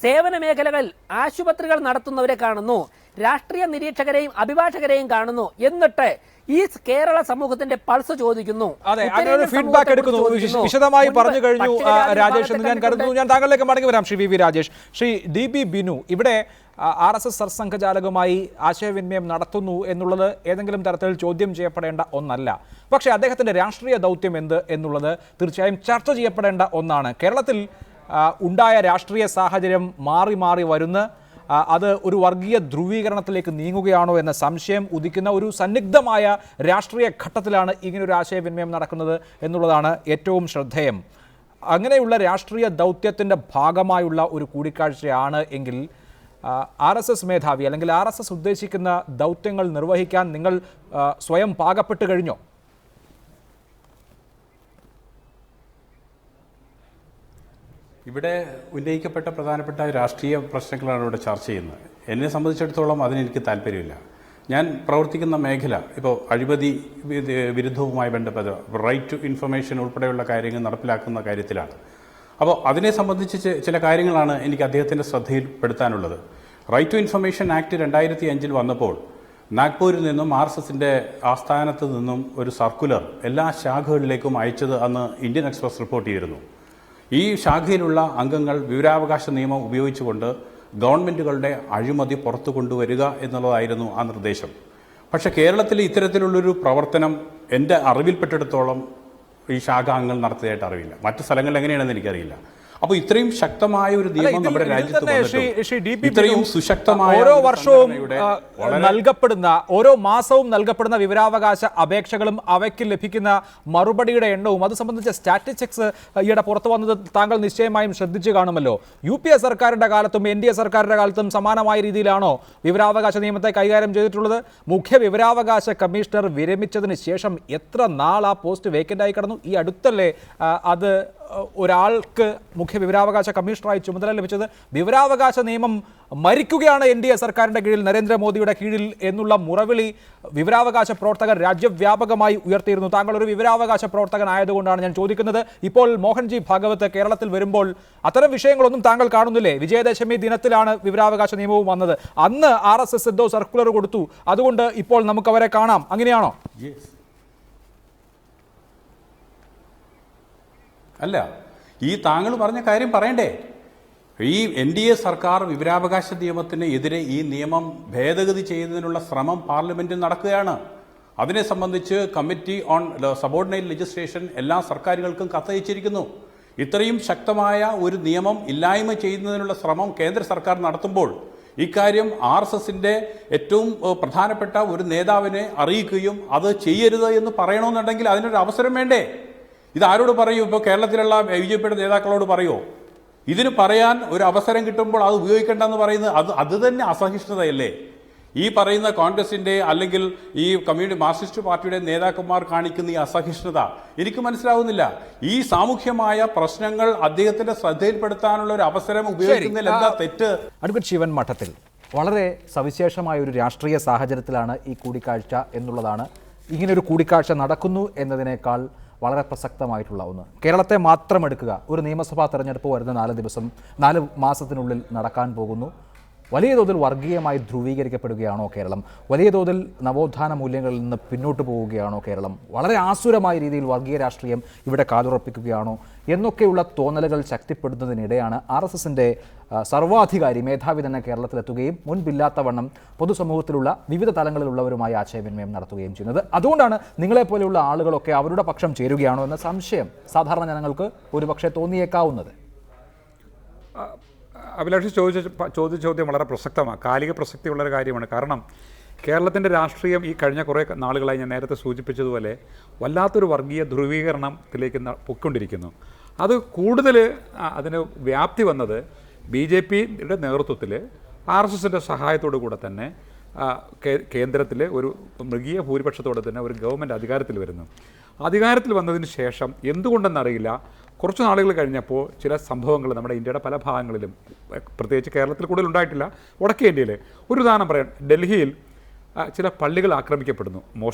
സേവന മേഖലകളിൽ ആശുപത്രികൾ നടത്തുന്നവരെ കാണുന്നു, രാഷ്ട്രീയ നിരീക്ഷകരെയും അഭിഭാഷകരെയും കാണുന്നു. എന്നിട്ട് ഈ കേരള സമൂഹത്തിന്റെ പൾസ് ചോദിക്കുന്നു. അതെ, അങ്ങനെ ഒരു ഫീഡ്ബാക്ക് എടുക്കുന്നു. വിശദമായി പറഞ്ഞു കഴിഞ്ഞു രാജേഷ് എന്ന് ഞാൻ കരുതുന്നു. ഞാൻ താങ്കളിലേക്ക് മടങ്ങി വരാം ശ്രീ VV രാജേഷ്. ശ്രീ DB ബിനു, ഇവിടെ RSS സർസംഘചാലകമായി ആശയവിനിമയം നടത്തുന്നു എന്നുള്ളത് ഏതെങ്കിലും തരത്തിൽ ചോദ്യം ചെയ്യപ്പെടേണ്ട ഒന്നല്ല. പക്ഷേ അദ്ദേഹത്തിന്റെ രാഷ്ട്രീയ ദൗത്യം എന്ത് എന്നുള്ളത് തീർച്ചയായും ചർച്ച ചെയ്യപ്പെടേണ്ട ഒന്നാണ്. കേരളത്തിൽ ഉണ്ടായ രാഷ്ട്രീയ സാഹചര്യം മാറി മാറി വരുന്ന അത് ഒരു വർഗീയ ധ്രുവീകരണത്തിലേക്ക് നീങ്ങുകയാണോ എന്ന സംശയം ഉദിക്കുന്ന ഒരു സന്നിഗ്ധമായ രാഷ്ട്രീയ ഘട്ടത്തിലാണ് ഇങ്ങനൊരു ആശയവിനിമയം നടക്കുന്നത് എന്നുള്ളതാണ് ഏറ്റവും ശ്രദ്ധേയം. അങ്ങനെയുള്ള രാഷ്ട്രീയ ദൗത്യത്തിൻ്റെ ഭാഗമായുള്ള ഒരു കൂടിക്കാഴ്ചയാണ് എങ്കിൽ RSS മേധാവി അല്ലെങ്കിൽ RSS ഉദ്ദേശിക്കുന്ന ദൗത്യങ്ങൾ നിർവഹിക്കാൻ നിങ്ങൾ സ്വയം പാകപ്പെട്ട് കഴിഞ്ഞോ? ഇവിടെ ഉന്നയിക്കപ്പെട്ട പ്രധാനപ്പെട്ട രാഷ്ട്രീയ പ്രശ്നങ്ങളാണ് ഇവിടെ ചർച്ച ചെയ്യുന്നത്. എന്നെ സംബന്ധിച്ചിടത്തോളം അതിനെനിക്ക് താല്പര്യമില്ല. ഞാൻ പ്രവർത്തിക്കുന്ന മേഖല ഇപ്പോൾ അഴിമതി വിരുദ്ധവുമായി ബന്ധപ്പെട്ട റൈറ്റ് ടു ഇൻഫർമേഷൻ ഉൾപ്പെടെയുള്ള കാര്യങ്ങൾ നടപ്പിലാക്കുന്ന കാര്യത്തിലാണ്. അപ്പോൾ അതിനെ സംബന്ധിച്ച് ചില കാര്യങ്ങളാണ് എനിക്ക് അദ്ദേഹത്തിൻ്റെ ശ്രദ്ധയിൽപ്പെടുത്താനുള്ളത്. റൈറ്റ് ടു ഇൻഫർമേഷൻ ആക്ട് 2005 വന്നപ്പോൾ നാഗ്പൂരിൽ നിന്നും RSSന്റെ ആസ്ഥാനത്ത് നിന്നും ഒരു സർക്കുലർ എല്ലാ ശാഖകളിലേക്കും അയച്ചത് അന്ന് ഇന്ത്യൻ എക്സ്പ്രസ് റിപ്പോർട്ട് ചെയ്തിരുന്നു. ഈ ശാഖയിലുള്ള അംഗങ്ങൾ വിവരാവകാശ നിയമം ഉപയോഗിച്ചുകൊണ്ട് ഗവൺമെൻറ്റുകളുടെ അഴിമതി പുറത്തു കൊണ്ടുവരിക എന്നുള്ളതായിരുന്നു ആ നിർദ്ദേശം. പക്ഷേ കേരളത്തിൽ ഇത്തരത്തിലുള്ളൊരു പ്രവർത്തനം എൻ്റെ അറിവിൽപ്പെട്ടിടത്തോളം ഈ ശാഖ അംഗങ്ങൾ നടത്തിയതായിട്ട് അറിവില്ല. മറ്റു സ്ഥലങ്ങളിൽ എങ്ങനെയാണെന്ന് എനിക്കറിയില്ല. അപ്പോൾ ഇത്രയും ശക്തമായ ഒരു നിയമം നമ്മുടെ രാജ്യത്ത് ഇത്രയും സുശക്തമായ ഓരോ വർഷവും നൽകപ്പെടുന്ന ഓരോ മാസവും നൽകപ്പെടുന്ന വിവരാവകാശ അപേക്ഷകളും അവയ്ക്ക് ലഭിക്കുന്ന മറുപടിയുടെ എണ്ണവും അത് സംബന്ധിച്ച സ്റ്റാറ്റിസ്റ്റിക്സ് ഈയിടെ പുറത്തു വന്നത് താങ്കൾ നിശ്ചയമായും ശ്രദ്ധിച്ചു കാണുമല്ലോ. UPA സർക്കാരിന്റെ കാലത്തും NDA സർക്കാരിന്റെ കാലത്തും സമാനമായ രീതിയിലാണോ വിവരാവകാശ നിയമത്തെ കൈകാര്യം ചെയ്തിട്ടുള്ളത്? മുഖ്യ വിവരാവകാശ കമ്മീഷണർ വിരമിച്ചതിന് ശേഷം എത്ര നാൾ ആ പോസ്റ്റ് വേക്കൻ്റായി കിടന്നു? ഈ അടുത്തല്ലേ അത് ഒരാൾക്ക് മുഖ്യ വിവരാവകാശ കമ്മീഷണറായി ചുമതല ലഭിച്ചത്? വിവരാവകാശ നിയമം മരിക്കുകയാണ് NDA സർക്കാരിൻ്റെ കീഴിൽ, നരേന്ദ്രമോദിയുടെ കീഴിൽ എന്നുള്ള മുറവിളി വിവരാവകാശ പ്രവർത്തകർ രാജ്യവ്യാപകമായി ഉയർത്തിയിരുന്നു. താങ്കൾ ഒരു വിവരാവകാശ പ്രവർത്തകനായതുകൊണ്ടാണ് ഞാൻ ചോദിക്കുന്നത്. ഇപ്പോൾ മോഹൻജി ഭാഗവത് കേരളത്തിൽ വരുമ്പോൾ അത്തരം വിഷയങ്ങളൊന്നും താങ്കൾ കാണുന്നില്ലേ? വിജയദശമി ദിനത്തിലാണ് വിവരാവകാശ നിയമവും വന്നത്. അന്ന് RSS എന്തോ സർക്കുലർ കൊടുത്തു, അതുകൊണ്ട് ഇപ്പോൾ നമുക്ക് അവരെ കാണാം. അങ്ങനെയാണോ? അല്ല, ഈ താങ്കൾ പറഞ്ഞ കാര്യം പറയണ്ടേ? ഈ NDA സർക്കാർ വിവരാവകാശ നിയമത്തിന് എതിരെ ഈ നിയമം ഭേദഗതി ചെയ്യുന്നതിനുള്ള ശ്രമം പാർലമെന്റിൽ നടക്കുകയാണ്. അതിനെ സംബന്ധിച്ച് കമ്മിറ്റി ഓൺ സബോർഡിനേറ്റ് ലെജിസ്ലേഷൻ എല്ലാ സർക്കാരുകൾക്കും കത്തയച്ചിരിക്കുന്നു. ഇത്രയും ശക്തമായ ഒരു നിയമം ഇല്ലായ്മ ചെയ്യുന്നതിനുള്ള ശ്രമം കേന്ദ്ര സർക്കാർ നടത്തുമ്പോൾ ഇക്കാര്യം RSSന്റെ ഏറ്റവും പ്രധാനപ്പെട്ട ഒരു നേതാവിനെ അറിയിക്കുകയും അത് ചെയ്യരുത് എന്ന് പറയണമെന്നുണ്ടെങ്കിൽ അതിനൊരു അവസരം വേണ്ടേ? ഇത് ആരോട് പറയൂ? ഇപ്പോൾ കേരളത്തിലുള്ള BJPയുടെ നേതാക്കളോട് പറയുമോ? ഇതിന് പറയാൻ ഒരു അവസരം കിട്ടുമ്പോൾ അത് ഉപയോഗിക്കേണ്ടെന്ന് പറയുന്നത് അത് തന്നെ അസഹിഷ്ണുതയല്ലേ? ഈ പറയുന്ന കോൺഗ്രസിൻ്റെ അല്ലെങ്കിൽ ഈ മാർക്സിസ്റ്റ് പാർട്ടിയുടെ നേതാക്കന്മാർ കാണിക്കുന്ന ഈ അസഹിഷ്ണുത എനിക്ക് മനസ്സിലാവുന്നില്ല. ഈ സാമൂഹ്യമായ പ്രശ്നങ്ങൾ അദ്ദേഹത്തിന്റെ ശ്രദ്ധയിൽപ്പെടുത്താനുള്ള ഒരു അവസരം ഉപയോഗിക്കുന്നതിൽ എന്താ തെറ്റ്? അഡ്വക്കേറ്റ് ശിവൻ മഠത്തിൽ വളരെ സവിശേഷമായ ഒരു രാഷ്ട്രീയ സാഹചര്യത്തിലാണ് ഈ കൂടിക്കാഴ്ച എന്നുള്ളതാണ്. ഇങ്ങനൊരു കൂടിക്കാഴ്ച നടക്കുന്നു എന്നതിനേക്കാൾ വളരെ പ്രസക്തമായിട്ടുള്ള ഒന്ന്. കേരളത്തെ മാത്രം എടുക്കുക. ഒരു നിയമസഭാ തെരഞ്ഞെടുപ്പ് വരുന്ന 4 മാസത്തിനുള്ളിൽ നടക്കാൻ പോകുന്നു. വലിയ തോതിൽ വർഗീയമായി ധ്രുവീകരിക്കപ്പെടുകയാണോ കേരളം? വലിയ തോതിൽ നവോത്ഥാന മൂല്യങ്ങളിൽ നിന്ന് പിന്നോട്ട് പോവുകയാണോ കേരളം? വളരെ ആസുരമായ രീതിയിൽ വർഗീയ രാഷ്ട്രീയം ഇവിടെ കാലുറപ്പിക്കുകയാണോ എന്നൊക്കെയുള്ള തോന്നലുകൾ ശക്തിപ്പെടുന്നതിനിടെയാണ് RSSന്റെ സർവാധികാരി മേധാവി തന്നെ കേരളത്തിലെത്തുകയും മുൻപില്ലാത്തവണ്ണം പൊതുസമൂഹത്തിലുള്ള വിവിധ തലങ്ങളിലുള്ളവരുമായി ആശയവിനിമയം നടത്തുകയും ചെയ്യുന്നത്. അതുകൊണ്ടാണ് നിങ്ങളെപ്പോലെയുള്ള ആളുകളൊക്കെ അവരുടെ പക്ഷം ചേരുകയാണോ എന്ന സംശയം സാധാരണ ജനങ്ങൾക്ക് ഒരുപക്ഷെ തോന്നിയേക്കാവുന്നത്. അഭിലാഷ് ചോദിച്ച ചോദ്യം വളരെ പ്രസക്തമാണ്, കാലിക പ്രസക്തിയുള്ളൊരു കാര്യമാണ്. കാരണം കേരളത്തിൻ്റെ രാഷ്ട്രീയം ഈ കഴിഞ്ഞ കുറേ നാളുകളായി ഞാൻ നേരത്തെ സൂചിപ്പിച്ചതുപോലെ വല്ലാത്തൊരു വർഗീയ ധ്രുവീകരണത്തിലേക്ക് പൊയ്ക്കൊണ്ടിരിക്കുന്നു. അത് കൂടുതൽ അതിന് വ്യാപ്തി വന്നത് BJPയുടെ നേതൃത്വത്തിൽ RSSന്റെ സഹായത്തോടു കൂടെ തന്നെ കേന്ദ്രത്തിൽ ഒരു മൃഗീയ ഭൂരിപക്ഷത്തോടെ തന്നെ ഒരു ഗവൺമെൻറ് അധികാരത്തിൽ വരുന്നു. അധികാരത്തിൽ വന്നതിന് ശേഷം എന്തുകൊണ്ടെന്നറിയില്ല കുറച്ച് നാളുകൾ കഴിഞ്ഞപ്പോൾ ചില സംഭവങ്ങൾ നമ്മുടെ ഇന്ത്യയുടെ പല ഭാഗങ്ങളിലും, പ്രത്യേകിച്ച് കേരളത്തിൽ കൂടുതൽ ഉണ്ടായിട്ടില്ല, വടക്കേ ഇന്ത്യയിൽ ഒരു ഉദാഹരണം പറയാം. ഡൽഹിയിൽ ചില പള്ളികൾ ആക്രമിക്കപ്പെടുന്നു.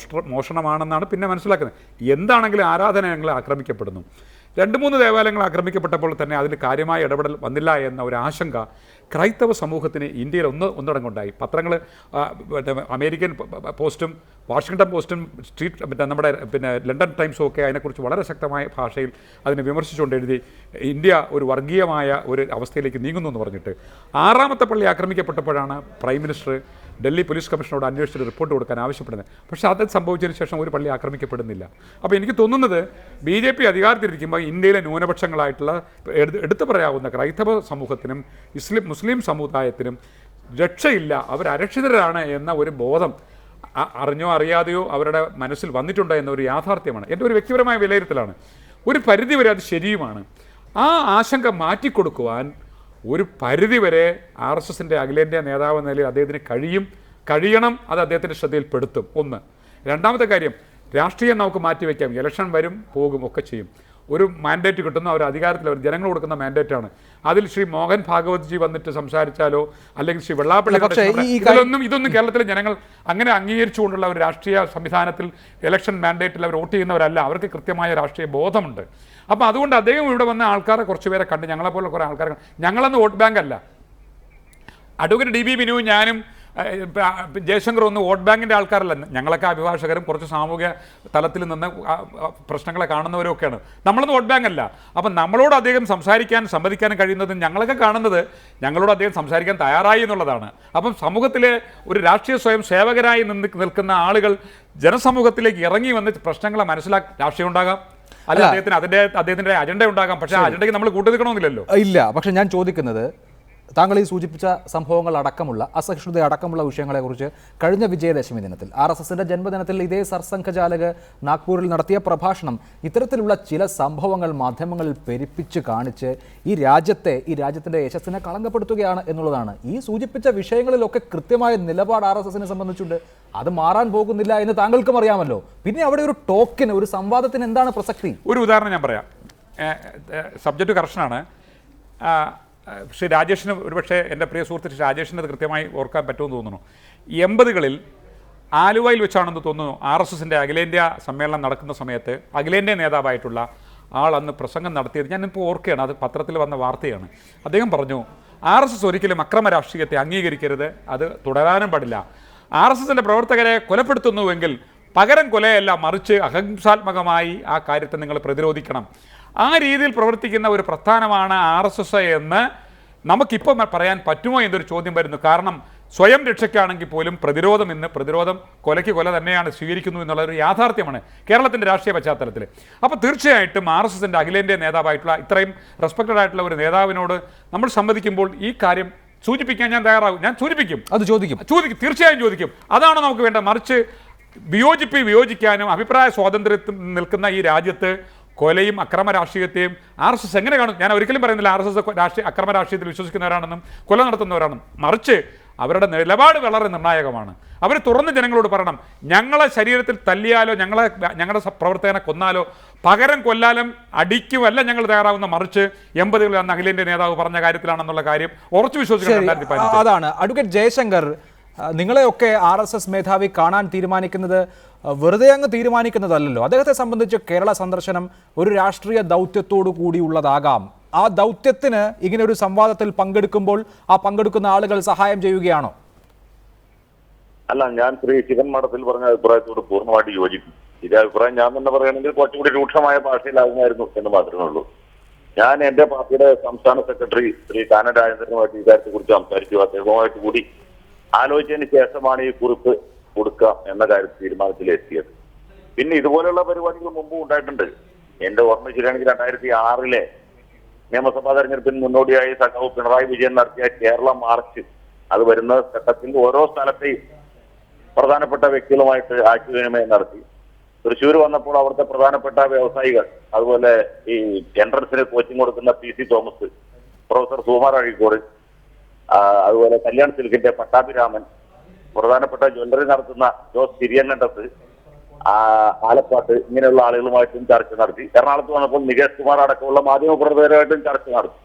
മോഷണമാണെന്നാണ് പിന്നെ മനസ്സിലാക്കുന്നത്. എന്താണെങ്കിലും ആരാധനാലയങ്ങൾ ആക്രമിക്കപ്പെടുന്നു. 2-3 ദേവാലയങ്ങൾ ആക്രമിക്കപ്പെട്ടപ്പോൾ തന്നെ അതിൽ കാര്യമായ ഇടപെടൽ വന്നില്ല എന്ന ഒരു ആശങ്ക ക്രൈസ്തവ സമൂഹത്തിന് ഇന്ത്യയിൽ ഒന്നടങ്കുണ്ടായി. പത്രങ്ങൾ അമേരിക്കൻ പോസ്റ്റും വാഷിങ്ടൺ പോസ്റ്റും നമ്മുടെ ലണ്ടൻ ടൈംസും ഒക്കെ അതിനെക്കുറിച്ച് വളരെ ശക്തമായ ഭാഷയിൽ അതിനെ വിമർശിച്ചുകൊണ്ട് എഴുതി, ഇന്ത്യ ഒരു വർഗീയമായ ഒരു അവസ്ഥയിലേക്ക് നീങ്ങുന്നു എന്ന് പറഞ്ഞിട്ട്. 6ാമത്തെ പള്ളി ആക്രമിക്കപ്പെട്ടപ്പോഴാണ് പ്രൈം മിനിസ്റ്റർ ഡൽഹി പോലീസ് കമ്മീഷനോട് അന്വേഷിച്ചിട്ട് റിപ്പോർട്ട് കൊടുക്കാൻ ആവശ്യപ്പെടുന്നത്. പക്ഷേ അത് സംഭവിച്ചതിന് ശേഷം ഒരു പള്ളി ആക്രമിക്കപ്പെടുന്നില്ല. അപ്പോൾ എനിക്ക് തോന്നുന്നത് BJP അധികാരത്തിലിരിക്കുമ്പോൾ ഇന്ത്യയിലെ ന്യൂനപക്ഷങ്ങളായിട്ടുള്ള എടുത്തു പറയാവുന്ന ക്രൈസ്തവ സമൂഹത്തിനും മുസ്ലിം സമുദായത്തിനും രക്ഷയില്ല, അവർ അരക്ഷിതരാണ് എന്ന ഒരു ബോധം അറിഞ്ഞോ അറിയാതെയോ അവരുടെ മനസ്സിൽ വന്നിട്ടുണ്ട് എന്നൊരു യാഥാർത്ഥ്യമാണ്. എൻ്റെ ഒരു വ്യക്തിപരമായ വിലയിരുത്തലാണ്. ഒരു പരിധിവരെ അത് ശരിയുമാണ്. ആ ആശങ്ക മാറ്റിക്കൊടുക്കുവാൻ ഒരു പരിധിവരെ RSSന്റെ അഖിലേന്ത്യാ നേതാവ് എന്ന നിലയിൽ അദ്ദേഹത്തിന് കഴിയണം. അത് അദ്ദേഹത്തിൻ്റെ ശ്രദ്ധയിൽപ്പെടുത്തും. ഒന്ന്. രണ്ടാമത്തെ കാര്യം, രാഷ്ട്രീയം നമുക്ക് മാറ്റിവെക്കാം. ഇലക്ഷൻ വരും പോകും ഒക്കെ ചെയ്യും. ഒരു മാൻഡേറ്റ് കിട്ടുന്നു, അവർ അധികാരത്തിൽ അവർ ജനങ്ങൾ കൊടുക്കുന്ന മാൻഡേറ്റാണ്. അതിൽ ശ്രീ മോഹൻ ഭാഗവത്ജി വന്നിട്ട് സംസാരിച്ചാലോ അല്ലെങ്കിൽ ശ്രീ വെള്ളാപ്പള്ളി ഇതൊന്നും കേരളത്തിലെ ജനങ്ങൾ അങ്ങനെ അംഗീകരിച്ചുകൊണ്ടുള്ള ഒരു രാഷ്ട്രീയ സംവിധാനത്തിൽ ഇലക്ഷൻ മാൻഡേറ്റിൽ അവർ വോട്ട് ചെയ്യുന്നവരല്ല. അവർക്ക് കൃത്യമായ രാഷ്ട്രീയ ബോധമുണ്ട്. അപ്പോൾ അതുകൊണ്ട് അദ്ദേഹം ഇവിടെ വന്ന ആൾക്കാരെ കുറച്ച് പേരെ കണ്ട്, ഞങ്ങളെപ്പോലെ കുറേ ആൾക്കാരെ, ഞങ്ങളൊന്നും വോട്ട് ബാങ്ക് അല്ല. അഡ്വക്കേറ്റ് DB ബിനുവും ഞാനും ജയശങ്കർ ഒന്നും വോട്ട് ബാങ്കിൻ്റെ ആൾക്കാരല്ല. ഞങ്ങളൊക്കെ അഭിഭാഷകരും കുറച്ച് സാമൂഹിക തലത്തിൽ നിന്ന് പ്രശ്നങ്ങളെ കാണുന്നവരൊക്കെയാണ്. നമ്മളൊന്നും വോട്ട് ബാങ്ക് അല്ല. അപ്പം നമ്മളോട് അദ്ദേഹം സമ്മതിക്കാനും കഴിയുന്നതും ഞങ്ങളൊക്കെ കാണുന്നത് ഞങ്ങളോട് അദ്ദേഹം സംസാരിക്കാൻ തയ്യാറായി എന്നുള്ളതാണ്. അപ്പം സമൂഹത്തിലെ ഒരു രാഷ്ട്രീയ സ്വയം സേവകരായി നിൽക്കുന്ന ആളുകൾ ജനസമൂഹത്തിലേക്ക് ഇറങ്ങി വന്ന് പ്രശ്നങ്ങളെ രാഷ്ട്രീയം ഉണ്ടാകാം, അല്ല അദ്ദേഹത്തിന്റെ അജണ്ട ഉണ്ടാകാം. പക്ഷേ ആ അജണ്ടയ്ക്ക് നമ്മൾ കൂട്ടുനിൽക്കണമെന്നില്ലല്ലോ. ഇല്ല. പക്ഷെ ഞാൻ ചോദിക്കുന്നത്, താങ്കൾ ഈ സൂചിപ്പിച്ച സംഭവങ്ങൾ അടക്കമുള്ള അസഹിഷ്ണുത അടക്കമുള്ള വിഷയങ്ങളെക്കുറിച്ച് കഴിഞ്ഞ വിജയദശമി ദിനത്തിൽ RSSന്റെ ജന്മദിനത്തിൽ ഇതേ സർസംഘചാലക് നാഗ്പൂരിൽ നടത്തിയ പ്രഭാഷണം ഇത്തരത്തിലുള്ള ചില സംഭവങ്ങൾ മാധ്യമങ്ങളിൽ പെരുപ്പിച്ച് കാണിച്ച് ഈ രാജ്യത്തിന്റെ യശസ്സിനെ കളങ്കപ്പെടുത്തുകയാണ് എന്നുള്ളതാണ്. ഈ സൂചിപ്പിച്ച വിഷയങ്ങളിലൊക്കെ കൃത്യമായ നിലപാട് RSSനെ സംബന്ധിച്ചുണ്ട്. അത് മാറാൻ പോകുന്നില്ല എന്ന് താങ്കൾക്കും അറിയാമല്ലോ. പിന്നെ അവിടെ ഒരു ടോക്കിന്, ഒരു സംവാദത്തിന് എന്താണ് പ്രസക്തി? ഒരു ഉദാഹരണം ഞാൻ പറയാം. സബ്ജക്റ്റ് കറക്ഷനാണ്. ശ്രീ രാജേഷിന്, ഒരുപക്ഷെ എൻ്റെ പ്രിയ സുഹൃത്ത് ശ്രീ രാജേഷിന് അത് കൃത്യമായി ഓർക്കാൻ പറ്റുമെന്ന് തോന്നുന്നു. 80കളിൽ ആലുവയിൽ വെച്ചാണെന്ന് തോന്നുന്നു RSSന്റെ അഖിലേന്ത്യാ സമ്മേളനം നടക്കുന്ന സമയത്ത് അഖിലേന്ത്യാ നേതാവായിട്ടുള്ള ആൾ അന്ന് പ്രസംഗം നടത്തിയത് ഞാനിപ്പോൾ ഓർക്കുകയാണ്. അത് പത്രത്തിൽ വന്ന വാർത്തയാണ്. അദ്ദേഹം പറഞ്ഞു, RSS ഒരിക്കലും അക്രമ രാഷ്ട്രീയത്തെ അംഗീകരിക്കരുത്, അത് തുടരാനും പാടില്ല. RSSന്റെ പ്രവർത്തകരെ കൊലപ്പെടുത്തുന്നുവെങ്കിൽ പകരം കൊലയല്ല, മറിച്ച് അഹിംസാത്മകമായി ആ കാര്യത്തെ നിങ്ങൾ പ്രതിരോധിക്കണം. ആ രീതിയിൽ പ്രവർത്തിക്കുന്ന ഒരു പ്രസ്ഥാനമാണ് RSS എന്ന് നമുക്കിപ്പോൾ പറയാൻ പറ്റുമോ എന്നൊരു ചോദ്യം വരുന്നു. കാരണം സ്വയം രക്ഷയ്ക്കാണെങ്കിൽ പോലും പ്രതിരോധം കൊലയ്ക്ക് കൊല തന്നെയാണ് സ്വീകരിക്കുന്നു എന്നുള്ളൊരു യാഥാർത്ഥ്യമാണ് കേരളത്തിൻ്റെ രാഷ്ട്രീയ പശ്ചാത്തലത്തിൽ. അപ്പോൾ തീർച്ചയായിട്ടും RSSന്റെ അഖിലേന്ത്യാ നേതാവായിട്ടുള്ള ഇത്രയും റെസ്പെക്റ്റഡ് ആയിട്ടുള്ള ഒരു നേതാവിനോട് നമ്മൾ സമ്മതിക്കുമ്പോൾ ഈ കാര്യം സൂചിപ്പിക്കാൻ ഞാൻ തയ്യാറാകും. ഞാൻ സൂചിപ്പിക്കും, അത് ചോദിക്കും, തീർച്ചയായും ചോദിക്കും. അതാണ് നമുക്ക് വേണ്ടത്. മറിച്ച് വിയോജിക്കാനും അഭിപ്രായ സ്വാതന്ത്ര്യത്തിൽ നിൽക്കുന്ന ഈ രാജ്യത്ത് കൊലയും അക്രമ രാഷ്ട്രീയത്തെയും RSS എങ്ങനെ കാണും? ഞാൻ ഒരിക്കലും പറയുന്നില്ല RSS അക്രമ രാഷ്ട്രീയത്തിൽ വിശ്വസിക്കുന്നവരാണെന്നും കൊല നടത്തുന്നവരാണെന്നും. മറിച്ച് അവരുടെ നിലപാട് വളരെ നിർണായകമാണ്. അവർ തുറന്ന് ജനങ്ങളോട് പറയണം, ഞങ്ങളെ ശരീരത്തിൽ തല്ലിയാലോ ഞങ്ങളുടെ പ്രവർത്തകനെ കൊന്നാലോ പകരം കൊല്ലാലും അടിക്കുമല്ല ഞങ്ങൾ തയ്യാറാവുന്ന, മറിച്ച് 80കളിൽ അന്ന് അഖിലേന്ത്യാ നേതാവ് പറഞ്ഞ കാര്യത്തിലാണെന്നുള്ള കാര്യം ഉറച്ചു വിശ്വസിക്കണം. അതാണ് അഡ്വക്കേറ്റ് ജയശങ്കർ, നിങ്ങളെയൊക്കെ RSS മേധാവി കാണാൻ തീരുമാനിക്കുന്നത് വെറുതെ അങ്ങ് തീരുമാനിക്കുന്നതല്ലല്ലോ. അദ്ദേഹത്തെ സംബന്ധിച്ച് കേരള സന്ദർശനം ഒരു രാഷ്ട്രീയ ദൗത്യത്തോടു കൂടിയുള്ളതാകാം. ആ ദൗത്യത്തിന് ഇങ്ങനെ ഒരു സംവാദത്തിൽ പങ്കെടുക്കുമ്പോൾ ആ പങ്കെടുക്കുന്ന ആളുകൾ സഹായം ചെയ്യുകയാണോ? അല്ല, ഞാൻ ശ്രീ ശിവൻ മഠത്തിൽ പറഞ്ഞ അഭിപ്രായത്തോട് പൂർണ്ണമായിട്ട് യോജിക്കും. ഇതേ അഭിപ്രായം ഞാൻ തന്നെ പറയുകയാണെങ്കിൽ കുറച്ചുകൂടി രൂക്ഷമായ ഭാഷയിലാകുമായിരുന്നു എന്ന് മാത്രമേ ഉള്ളൂ. ഞാൻ എന്റെ പാർട്ടിയുടെ സംസ്ഥാന സെക്രട്ടറി ശ്രീ കാനം രാജേന്ദ്രനുമായിട്ട് ഈ കാര്യത്തെക്കുറിച്ച് സംസാരിച്ചു. അദ്ദേഹവുമായിട്ട് കൂടി ആലോചിച്ചതിന് ശേഷമാണ് ഈ കുറിപ്പ് കൊടുക്കാം എന്ന കാര്യത്തിൽ തീരുമാനത്തിലെത്തിയത്. പിന്നെ ഇതുപോലെയുള്ള പരിപാടികൾ മുമ്പും ഉണ്ടായിട്ടുണ്ട്. എന്റെ ഓർമ്മ ശരിയാണെങ്കിൽ 2006 നിയമസഭാ തെരഞ്ഞെടുപ്പിന് മുന്നോടിയായി സഖാവ് പിണറായി വിജയൻ നടത്തിയ കേരള മാർച്ച്, അത് വരുന്ന ഘട്ടത്തിൽ ഓരോ സ്ഥലത്തെയും പ്രധാനപ്പെട്ട വ്യക്തികളുമായിട്ട് ആശയവിനിമയം നടത്തി. തൃശ്ശൂർ വന്നപ്പോൾ അവിടുത്തെ പ്രധാനപ്പെട്ട വ്യവസായികൾ, അതുപോലെ ഈ എൻട്രൻസിന് കോച്ചിങ് കൊടുക്കുന്ന PC Thomas, professor Sukumar Azhikode, അതുപോലെ കല്യാൺ സിൽക്കിന്റെ പട്ടാഭിരാമൻ, പ്രധാനപ്പെട്ട ജ്വല്ലറി നടത്തുന്ന ജോസ് തിരിയങ്ങണ്ടത്ത്, ആലപ്പാട്ട്, ഇങ്ങനെയുള്ള ആളുകളുമായിട്ടും ചർച്ച നടത്തി. എറണാകുളത്ത് വന്നപ്പോൾ നികേഷ് കുമാർ അടക്കമുള്ള മാധ്യമപ്രവർത്തകരുമായിട്ടും ചർച്ച നടത്തി.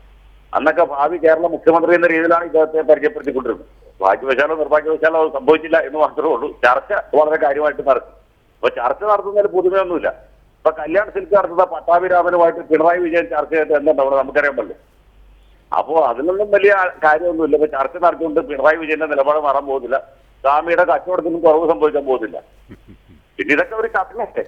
അന്നൊക്കെ ഭാവി കേരള മുഖ്യമന്ത്രി എന്ന രീതിയിലാണ് ഇദ്ദേഹത്തെ പരിചയപ്പെടുത്തിക്കൊണ്ടിരുന്നത്. ഭാഗ്യവശാലോ നിർഭാഗ്യവശാലോ അത് സംഭവിച്ചില്ല എന്ന് മാത്രമേ ഉള്ളൂ. ചർച്ച വളരെ കാര്യമായിട്ട് നടത്തി. അപ്പൊ ചർച്ച നടത്തുന്നതിൽ പുതുമയൊന്നുമില്ല. ഇപ്പൊ കല്യാൺ സിൽക്ക് നടത്തുന്ന പട്ടാഭിരാമനുമായിട്ട് പിണറായി വിജയൻ ചർച്ച ചെയ്തിട്ട് എന്തുണ്ടാവും നമുക്കറിയാൻ പറ്റില്ല. അപ്പോ അതിലൊന്നും വലിയ കാര്യമൊന്നുമില്ല. ഇപ്പൊ ചർച്ച നടത്തിക്കൊണ്ട് പിണറായി വിജയന്റെ നിലപാട് മാറാൻ പോകുന്നില്ല. സ്വാമിയുടെ കച്ചവടത്തിനും കുറവ് സംഭവിക്കാൻ പോകുന്നില്ല. പിന്നെ ഇതൊക്കെ ഒരു കഥനല്ലേ.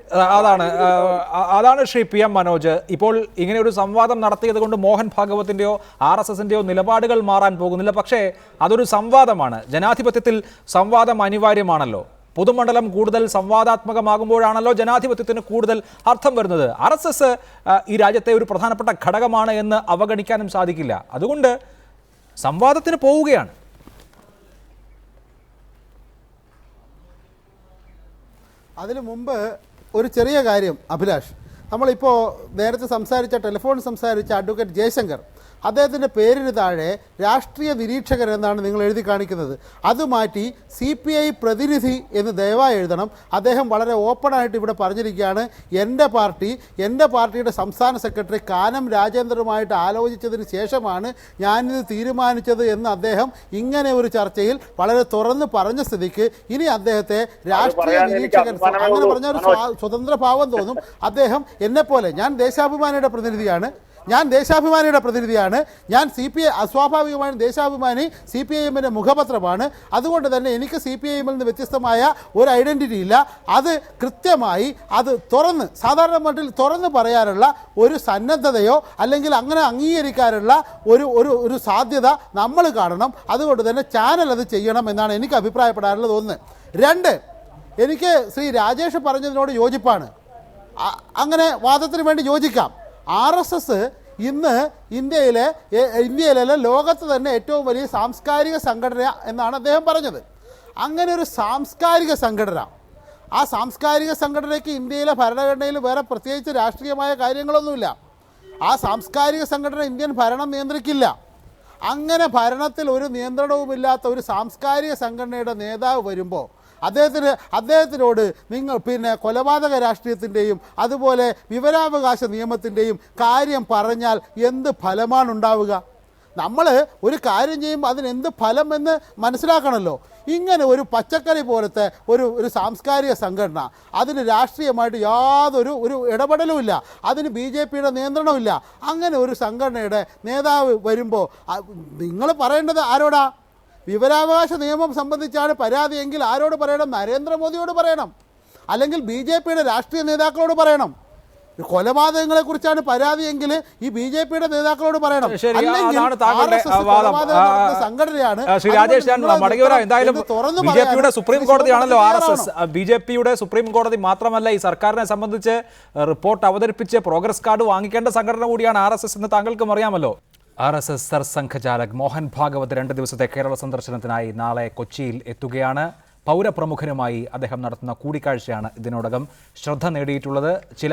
അതാണ് ശ്രീ PM മനോജ്. ഇപ്പോൾ ഇങ്ങനെ ഒരു സംവാദം നടത്തിയത് കൊണ്ട് മോഹൻ ഭാഗവത്തിന്റെയോ RSSന്റെയോ നിലപാടുകൾ മാറാൻ പോകുന്നില്ല. പക്ഷേ അതൊരു സംവാദമാണ്. ജനാധിപത്യത്തിൽ സംവാദം അനിവാര്യമാണല്ലോ. പൊതുമണ്ഡലം കൂടുതൽ സംവാദാത്മകമാകുമ്പോഴാണല്ലോ ജനാധിപത്യത്തിന് കൂടുതൽ അർത്ഥം വരുന്നത്. RSS ഈ രാജ്യത്തെ ഒരു പ്രധാനപ്പെട്ട ഘടകമാണ് എന്ന് അവഗണിക്കാനും സാധിക്കില്ല. അതുകൊണ്ട് സംവാദത്തിന് പോവുകയാണ്. അതിനു മുമ്പ് ഒരു ചെറിയ കാര്യം അഭിലാഷ്, നമ്മളിപ്പോൾ നേരത്തെ ടെലിഫോൺ സംസാരിച്ച അഡ്വക്കേറ്റ് ജയശങ്കർ, അദ്ദേഹത്തിൻ്റെ പേരിന് താഴെ രാഷ്ട്രീയ നിരീക്ഷകർ എന്നാണ് നിങ്ങൾ എഴുതി കാണിക്കുന്നത്. അത് മാറ്റി CPI പ്രതിനിധി എന്ന് ദയവായി എഴുതണം. അദ്ദേഹം വളരെ ഓപ്പണായിട്ട് ഇവിടെ പറഞ്ഞിരിക്കുകയാണ്, എൻ്റെ പാർട്ടിയുടെ സംസ്ഥാന സെക്രട്ടറി കാനം രാജേന്ദ്രനുമായിട്ട് ആലോചിച്ചതിന് ശേഷമാണ് ഞാനിത് തീരുമാനിച്ചത് എന്ന് അദ്ദേഹം ഇങ്ങനെ ഒരു ചർച്ചയിൽ വളരെ തുറന്ന് പറഞ്ഞ സ്ഥിതിക്ക് ഇനി അദ്ദേഹത്തെ രാഷ്ട്രീയ നിരീക്ഷകൻ അങ്ങനെ പറഞ്ഞ ഒരു സ്വതന്ത്ര ഭാവം തോന്നും. അദ്ദേഹം എന്നെപ്പോലെ ഞാൻ ദേശാഭിമാനിയുടെ പ്രതിനിധിയാണ്, ഞാൻ CPI അസ്വാഭാവികമായും ദേശാഭിമാനി CPIMന്റെ മുഖപത്രമാണ്. അതുകൊണ്ട് തന്നെ എനിക്ക് CPIMൽ നിന്ന് വ്യത്യസ്തമായ ഒരു ഐഡന്റിറ്റി ഇല്ല. അത് കൃത്യമായി അത് സാധാരണ മട്ടിൽ തുറന്ന് പറയാനുള്ള ഒരു സന്നദ്ധതയോ അല്ലെങ്കിൽ അങ്ങനെ അംഗീകരിക്കാനുള്ള ഒരു സാധ്യത നമ്മൾ കാണണം. അതുകൊണ്ട് തന്നെ ചാനൽ അത് ചെയ്യണം എന്നാണ് എനിക്ക് അഭിപ്രായപ്പെടാനുള്ളത്. 1. 2, എനിക്ക് ശ്രീ രാജേഷ് പറഞ്ഞതിനോട് യോജിപ്പാണ്. അങ്ങനെ വാദത്തിന് വേണ്ടി യോജിക്കാം. RSS ഇന്ന് ഇന്ത്യയിലല്ല ലോകത്ത് തന്നെ ഏറ്റവും വലിയ സാംസ്കാരിക സംഘടന എന്നാണ് അദ്ദേഹം പറഞ്ഞത്. അങ്ങനെ ഒരു സാംസ്കാരിക സംഘടന, ആ സാംസ്കാരിക സംഘടനയ്ക്ക് ഇന്ത്യയിലെ ഭരണഘടനയിൽ വേറെ പ്രത്യേകിച്ച് രാഷ്ട്രീയമായ കാര്യങ്ങളൊന്നുമില്ല. ആ സാംസ്കാരിക സംഘടന ഇന്ത്യൻ ഭരണം നിയന്ത്രിക്കില്ല. അങ്ങനെ ഭരണത്തിൽ ഒരു നിയന്ത്രണവുമില്ലാത്ത ഒരു സാംസ്കാരിക സംഘടനയുടെ നേതാവ് വരുമ്പോൾ അദ്ദേഹത്തിനോട് നിങ്ങൾ കൊലപാതക രാഷ്ട്രീയത്തിൻ്റെയും അതുപോലെ വിവരാവകാശ നിയമത്തിൻ്റെയും കാര്യം പറഞ്ഞാൽ എന്ത് ഫലമാണ് ഉണ്ടാവുക? നമ്മൾ ഒരു കാര്യം ചെയ്യുമ്പോൾ അതിനെന്ത് ഫലം എന്ന് മനസ്സിലാക്കണമല്ലോ. ഇങ്ങനെ ഒരു പച്ചക്കറി പോലത്തെ ഒരു സാംസ്കാരിക സംഘടന, അതിന് രാഷ്ട്രീയമായിട്ട് യാതൊരു ഇടപെടലുമില്ല, അതിന് BJPയുടെ നിയന്ത്രണമില്ല. അങ്ങനെ ഒരു സംഘടനയുടെ നേതാവ് വരുമ്പോൾ നിങ്ങൾ പറയേണ്ടത് ആരോടാ? വിവരാവകാശ നിയമം സംബന്ധിച്ചാണ് പരാതിയെങ്കിൽ ആരോട് പറയണം? നരേന്ദ്രമോദിയോട് പറയണം, അല്ലെങ്കിൽ BJPയുടെ രാഷ്ട്രീയ നേതാക്കളോട് പറയണം. കൊലപാതകങ്ങളെ കുറിച്ചാണ് പരാതിയെങ്കിൽ ഈ BJPയുടെ നേതാക്കളോട് പറയണം. സംഘടനയാണ്. BJPയുടെ സുപ്രീം കോടതിയാണല്ലോ RSS. BJPയുടെ സുപ്രീം കോടതി മാത്രമല്ല, ഈ സർക്കാരിനെ സംബന്ധിച്ച് റിപ്പോർട്ട് അവതരിപ്പിച്ച് പ്രോഗ്രസ് കാർഡ് വാങ്ങിക്കേണ്ട സംഘടന കൂടിയാണ് RSS എന്ന് താങ്കൾക്കും അറിയാമല്ലോ. RSS സർസംഘചാലക് മോഹൻ ഭാഗവത് 2 ദിവസത്തെ കേരള സന്ദർശനത്തിനായി നാളെ കൊച്ചിയിൽ എത്തുകയാണ്. പൗരപ്രമുഖരുമായി അദ്ദേഹം നടത്തുന്ന കൂടിക്കാഴ്ചയാണ് ഇതിനോടകം ശ്രദ്ധ നേടിയിട്ടുള്ളത്. ചില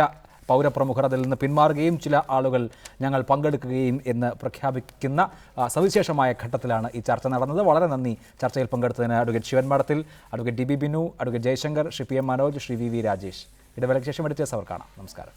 പൗരപ്രമുഖർ അതിൽ നിന്ന് പിന്മാറുകയും ചില ആളുകൾ ഞങ്ങൾ പങ്കെടുക്കുകയും എന്ന് പ്രഖ്യാപിക്കുന്ന സവിശേഷമായ ഘട്ടത്തിലാണ് ഈ ചർച്ച നടന്നത്. വളരെ നന്ദി ചർച്ചയിൽ പങ്കെടുത്തതിന് അഡ്വക്കേറ്റ് ശിവൻ മഠത്തിൽ, advocate DB Binu, advocate Jaishankar, Shri PM Manoj, Shri VV Rajesh. ഇടവേളയ്ക്ക് ശേഷം എഡിറ്റേഴ്സ് അവർ കാണാം. നമസ്കാരം.